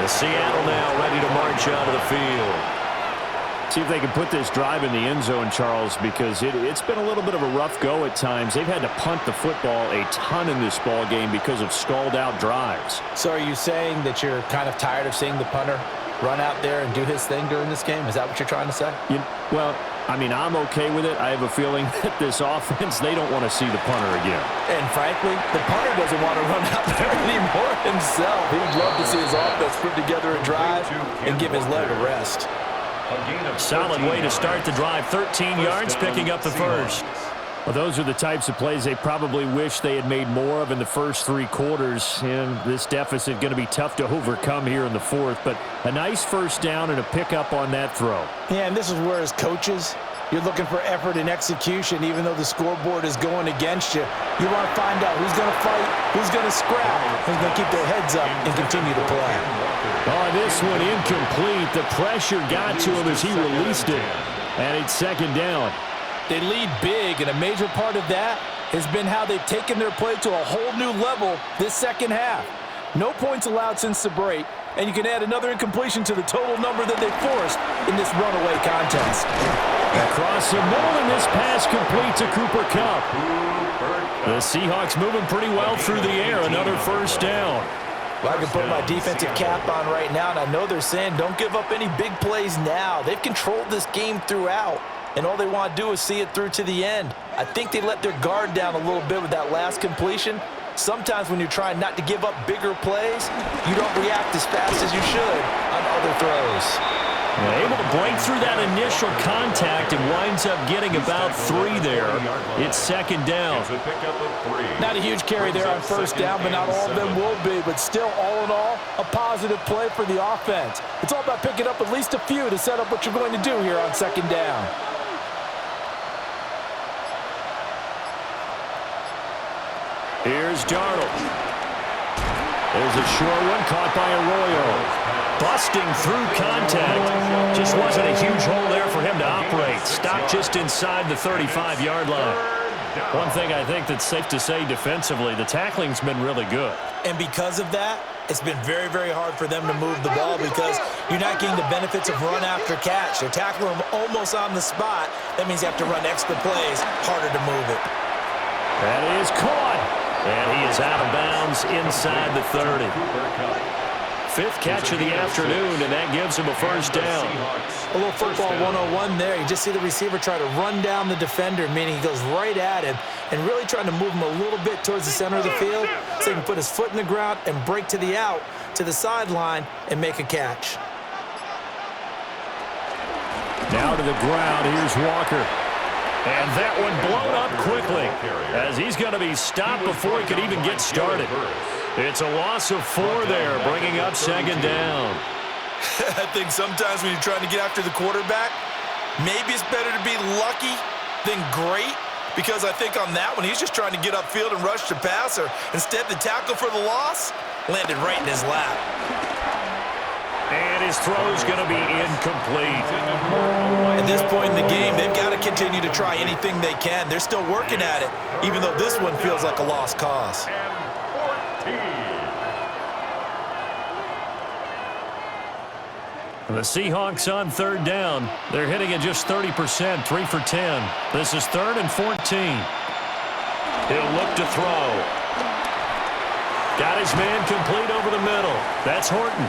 The Seattle now ready to march out of the field. See if they can put this drive in the end zone, Charles, because it's been a little bit of a rough go at times. They've had to punt the football a ton in this ball game because of stalled-out drives. So are you saying that you're kind of tired of seeing the punter run out there and do his thing during this game? Is that what you're trying to say? Well, I mean, I'm okay with it. I have a feeling that this offense, they don't want to see the punter again. And frankly, the punter doesn't want to run out there anymore himself. He'd love to see his offense put together a drive and give his leg a rest. Solid way to start the drive. 13 yards, picking up the first. Well, those are the types of plays they probably wish they had made more of in the first 3 quarters. And this deficit going to be tough to overcome here in the 4th. But a nice first down and a pickup on that throw. Yeah, and this is where as coaches, you're looking for effort and execution even though the scoreboard is going against you. You want to find out who's going to fight, who's going to scrap, who's going to keep their heads up and continue to play. Oh, this one incomplete. The pressure got to him as he released it. And it's second down. They lead big, and a major part of that has been how they've taken their play to a whole new level this second half. No points allowed since the break, and you can add another incompletion to the total number that they forced in this runaway contest. Across the middle, and this pass complete to Cooper Kupp. The Seahawks moving pretty well through the air. Another first down. Well, I can put my defensive cap on right now, and I know they're saying don't give up any big plays now. They've controlled this game throughout, and all they want to do is see it through to the end. I think they let their guard down a little bit with that last completion. Sometimes when you're trying not to give up bigger plays, you don't react as fast as you should on other throws. Able to break through that initial contact and winds up getting about 3 there. It's second down. Not a huge carry there on first down, but not all of them will be. But still, all in all, a positive play for the offense. It's all about picking up at least a few to set up what you're going to do here on second down. Here's Darnold. There's a short one caught by Arroyo. Busting through contact. Just wasn't a huge hole there for him to operate. Stopped just inside the 35-yard line. One thing I think that's safe to say defensively, the tackling's been really good. And because of that, it's been very, very hard for them to move the ball because you're not getting the benefits of run after catch. They're tackling them almost on the spot. That means you have to run extra plays, harder to move it. That is caught. And he is out of bounds inside the 30. Fifth catch of the afternoon, and that gives him a first down. A little football 101 there. You just see the receiver try to run down the defender, meaning he goes right at him and really trying to move him a little bit towards the center of the field so he can put his foot in the ground and break to the out, to the sideline, and make a catch. Now to the ground. Here's Walker. And that one blown up quickly as he's going to be stopped before he could even get started. It's a loss of 4 there, bringing up second down. I think sometimes when you're trying to get after the quarterback, maybe it's better to be lucky than great, because I think on that one, he's just trying to get upfield and rush the passer. Instead, the tackle for the loss landed right in his lap. And his throw's going to be incomplete. At this point in the game, they've got to continue to try anything they can. They're still working at it, even though this one feels like a lost cause. The Seahawks on third down. They're hitting at just 30%, 3 for 10. This is 3rd and 14. He'll look to throw. Got his man complete over the middle. That's Horton.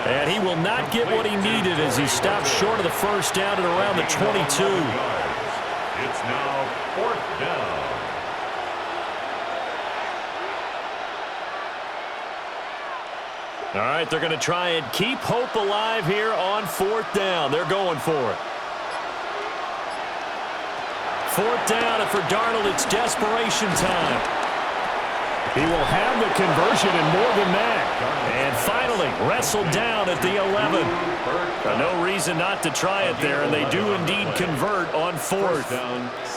And he will not get what he needed as he stops short of the first down at around the 22. It's now 4th down. All right, they're going to try and keep hope alive here on 4th down. They're going for it. 4th down, and for Darnold, it's desperation time. He will have the conversion and more than that. And finally, wrestled down at the 11. No reason not to try it there, and they do indeed convert on 4th.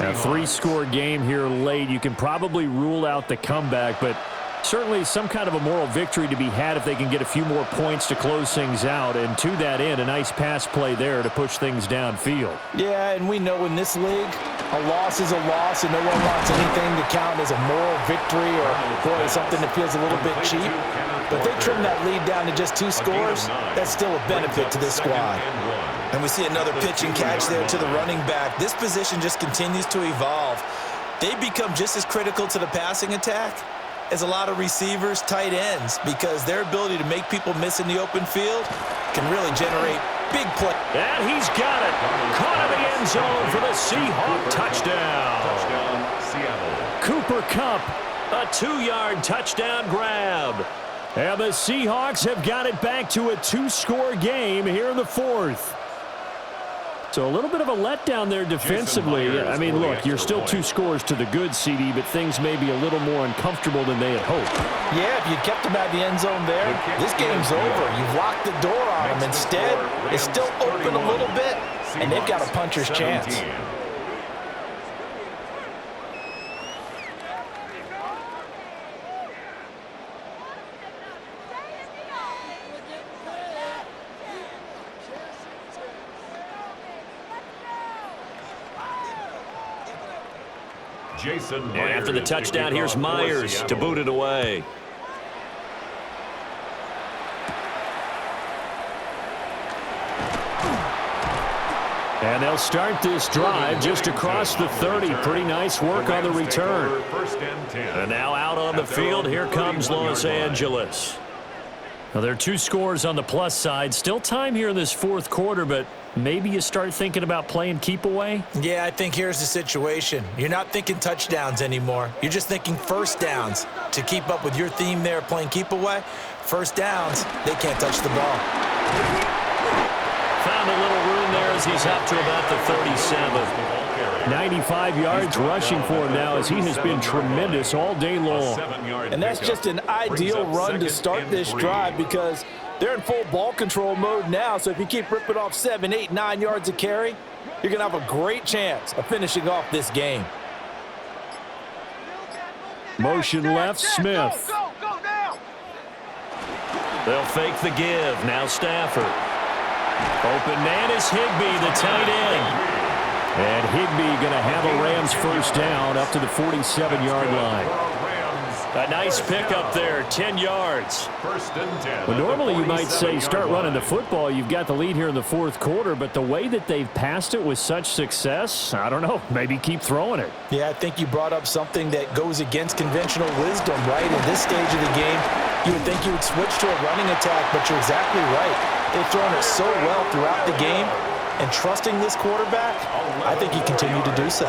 A 3-score game here late. You can probably rule out the comeback, but certainly some kind of a moral victory to be had if they can get a few more points to close things out. And to that end, a nice pass play there to push things downfield. Yeah, and we know in this league, a loss is a loss, and no one wants anything to count as a moral victory or, boy, something that feels a little bit cheap. But they trim that lead down to just 2 scores. That's still a benefit to this squad. And we see another pitch and catch there to the running back. This position just continues to evolve. They become just as critical to the passing attack as a lot of receivers, tight ends, because their ability to make people miss in the open field can really generate big play. And he's got it. Caught in the end zone for the Seahawk touchdown. Seattle. Cooper Kupp, a 2-yard touchdown grab. And the Seahawks have got it back to a 2-score game here in the 4th. So a little bit of a letdown there defensively. I mean, look, you're still 2 scores to the good, CD, but things may be a little more uncomfortable than they had hoped. Yeah, if you kept them out of the end zone there, this game's over. You've locked the door on them. Instead, it's still open a little bit, and they've got a puncher's chance. And after the touchdown, here's Myers to boot it away. And they'll start this drive just across the 30. Pretty nice work on the return. And now out on the field, here comes Los Angeles. Well, there are 2 scores on the plus side. Still time here in this fourth quarter, but maybe you start thinking about playing keep away? Yeah, I think here's the situation. You're not thinking touchdowns anymore. You're just thinking first downs. To keep up with your theme there, playing keep away, first downs, they can't touch the ball. Found a little room there as he's up to about the 37. 95 yards rushing for him now as he has been tremendous all day long. And that's just an ideal run to start this drive because they're in full ball control mode now. So if you keep ripping off 7, 8, 9 yards a carry, you're going to have a great chance of finishing off this game. Motion left, Smith. They'll fake the give. Now Stafford. Open man is Higbee, the tight end. And Higbee going to have a Rams first down up to the 47-yard line. A nice pickup there, 10 yards. Well, normally you might say start running the football. You've got the lead here in the fourth quarter, but the way that they've passed it with such success, I don't know, maybe keep throwing it. Yeah, I think you brought up something that goes against conventional wisdom, right? In this stage of the game, you would think you would switch to a running attack, but you're exactly right. They've thrown it so well throughout the game, and trusting this quarterback, I think he continued to do so.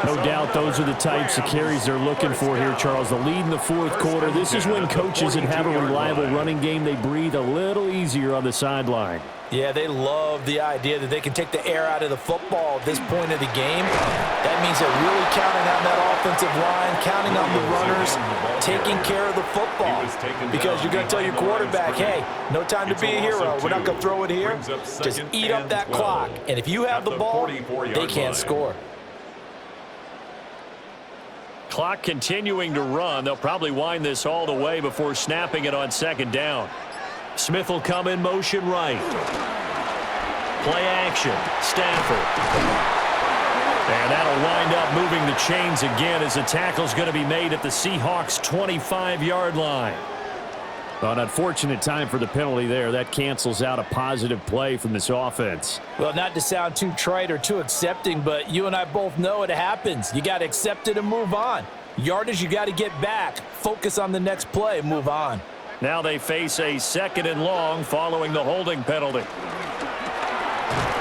No doubt those are the types of carries they're looking for here, Charles. The lead in the fourth quarter. This is when coaches that have a reliable running game, they breathe a little easier on the sideline. Yeah, they love the idea that they can take the air out of the football at this point of the game. That means they're really counting on that offensive line, counting on the runners, taking care of the football. Because you're going to tell your quarterback, hey, no time to be a hero. We're not going to throw it here. Just eat up that clock. And if you have the ball, they can't score. Clock continuing to run. They'll probably wind this all the way before snapping it on second down. Smith will come in motion right. Play action. Stafford. And that'll wind up moving the chains again as the tackle's going to be made at the Seahawks' 25-yard line. An unfortunate time for the penalty there. That cancels out a positive play from this offense. Well, not to sound too trite or too accepting, but you and I both know it happens. You got to accept it and move on. Yardage, you got to get back. Focus on the next play and move on. Now they face a 2nd and long following the holding penalty.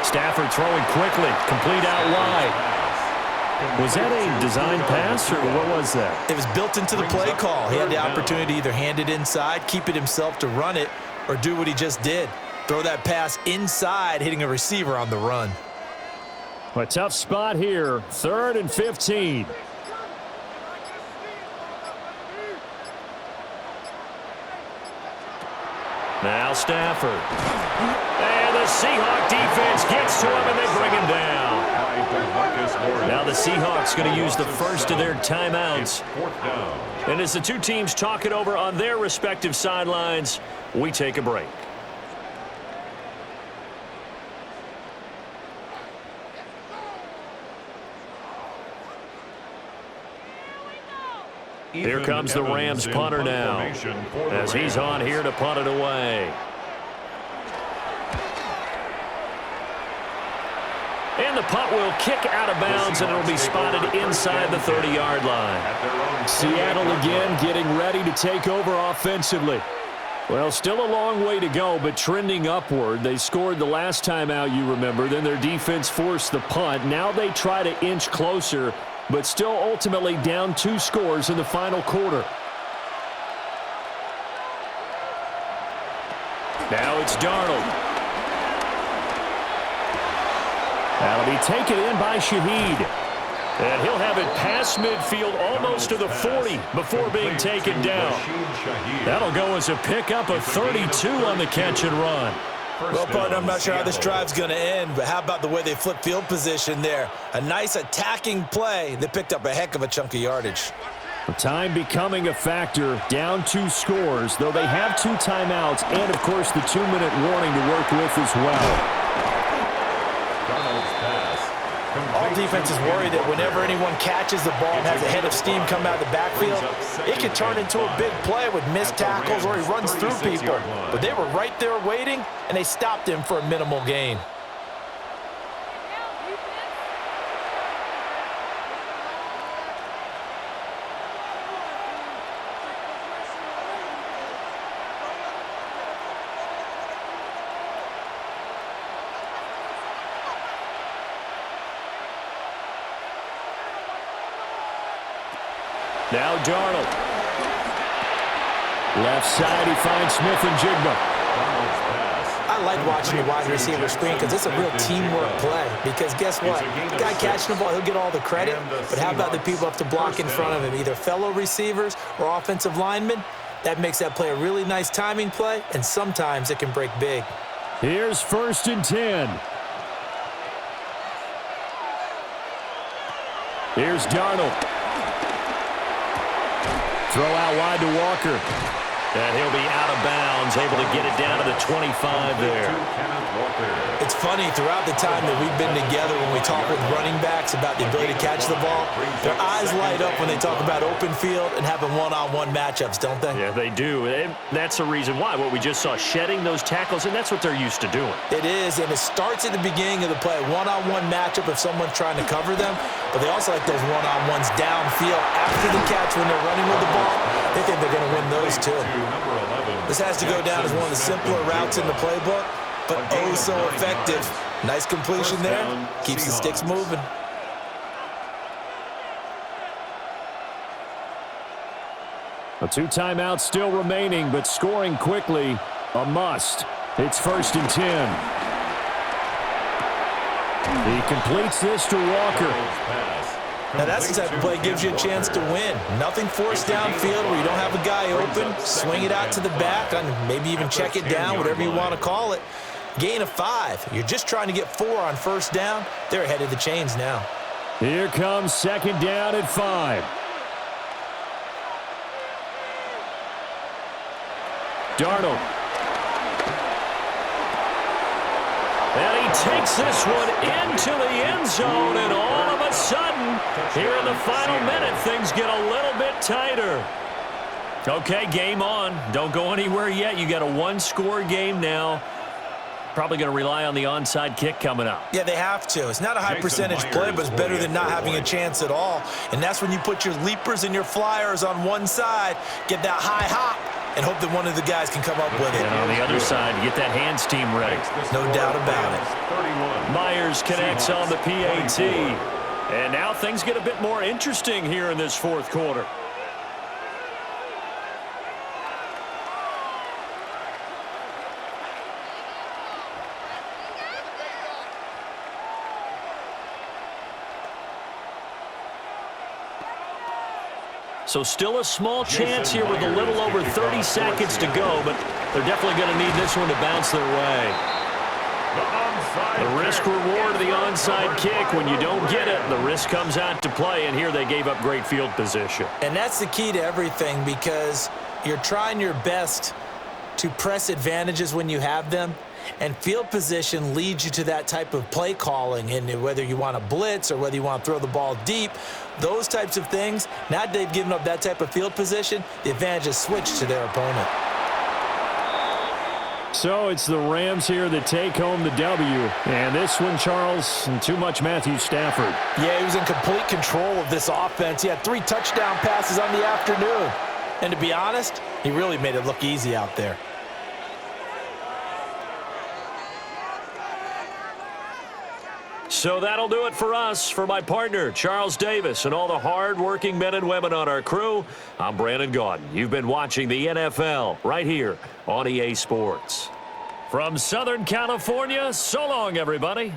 Stafford throwing quickly, complete out wide. Was that a design pass, or what was that? It was built into the play call. He had the opportunity to either hand it inside, keep it himself to run it, or do what he just did. Throw that pass inside, hitting a receiver on the run. A tough spot here, 3rd and 15. Now Stafford. And the Seahawk defense gets to him and they bring him down. Now the Seahawks going to use the first of their timeouts. And as the two teams talk it over on their respective sidelines, we take a break. Here comes the Rams punter now as he's on here to punt it away. And the punt will kick out of bounds, and it'll be spotted inside the 30-yard line. Seattle again getting ready to take over offensively. Well, still a long way to go, but trending upward. They scored the last time out, you remember. Then their defense forced the punt. Now they try to inch closer, but still ultimately down 2 scores in the final quarter. Now it's Darnold. That'll be taken in by Shaheed. And he'll have it past midfield almost to the 40 before being taken down. That'll go as a pickup of 32 on the catch and run. Well, partner, I'm not sure how this drive's going to end, but how about the way they flip field position there? A nice attacking play. They picked up a heck of a chunk of yardage. Time becoming a factor, down 2 scores, though they have 2 timeouts and, of course, the 2-minute warning to work with as well. All defenses worry that whenever anyone catches the ball and has a head of steam come out of the backfield, it can turn into a big play with missed tackles or he runs through people. But they were right there waiting, and they stopped him for a minimal gain. Now Darnold. Left side, he finds Smith and Jigba. I like watching the wide receiver screen because it's a real teamwork play. Because guess what? The guy catching the ball, he'll get all the credit. But how about the people up to block in front of him, either fellow receivers or offensive linemen? That makes that play a really nice timing play, and sometimes it can break big. Here's 1st and 10. Here's Darnold. Throw out wide to Walker. And he'll be out of bounds, able to get it down to the 25 there. It's funny, throughout the time that we've been together when we talk with running backs about the ability to catch the ball, their eyes light up when they talk about open field and having one-on-one matchups, don't they? Yeah, they do. And that's the reason why. What we just saw, shedding those tackles, and that's what they're used to doing. It is, and it starts at the beginning of the play. One-on-one matchup if someone's trying to cover them, but they also like those one-on-ones downfield after the catch when they're running with the ball. They think they're going to win those too. This has to go down as one of the simpler routes in the playbook, but oh so effective. Nice completion there. Keeps the sticks moving. A 2 timeouts still remaining, but scoring quickly, a must. It's 1st and 10. He completes this to Walker. Now that's the type of play that gives you a chance to win. Nothing forced downfield where you don't have a guy open. Swing it out to the back, and maybe even check it down, whatever you want to call it. Gain of 5. You're just trying to get 4 on 1st down. They're ahead of the chains now. Here comes 2nd down at 5. Darnold. And he takes this one into the end zone, and all of a sudden, here in the final minute, things get a little bit tighter. Okay, game on. Don't go anywhere yet. You got a 1-score game now. Probably going to rely on the onside kick coming up. Yeah, they have to. It's not a high percentage play, but it's better than not having a chance at all. And that's when you put your leapers and your flyers on one side, get that high hop, and hope that one of the guys can come up with it. And on the other side, get that hands team ready. No doubt about it. Myers connects on the PAT. And now things get a bit more interesting here in this 4th quarter. So still a small chance here with a little over 30 seconds to go, but they're definitely going to need this one to bounce their way. The risk-reward of the onside kick. When you don't get it, the risk comes out to play, and here they gave up great field position. And that's the key to everything, because you're trying your best to press advantages when you have them, and field position leads you to that type of play calling, and whether you want to blitz or whether you want to throw the ball deep, those types of things. Now that they've given up that type of field position, the advantage is switched to their opponent. So it's the Rams here that take home the W. And this one, Charles, too much Matthew Stafford. Yeah, he was in complete control of this offense. He had 3 touchdown passes on the afternoon. And to be honest, he really made it look easy out there. So that'll do it for us. For my partner, Charles Davis, and all the hard-working men and women on our crew, I'm Brandon Gaudin. You've been watching the NFL right here on EA Sports. From Southern California, so long, everybody.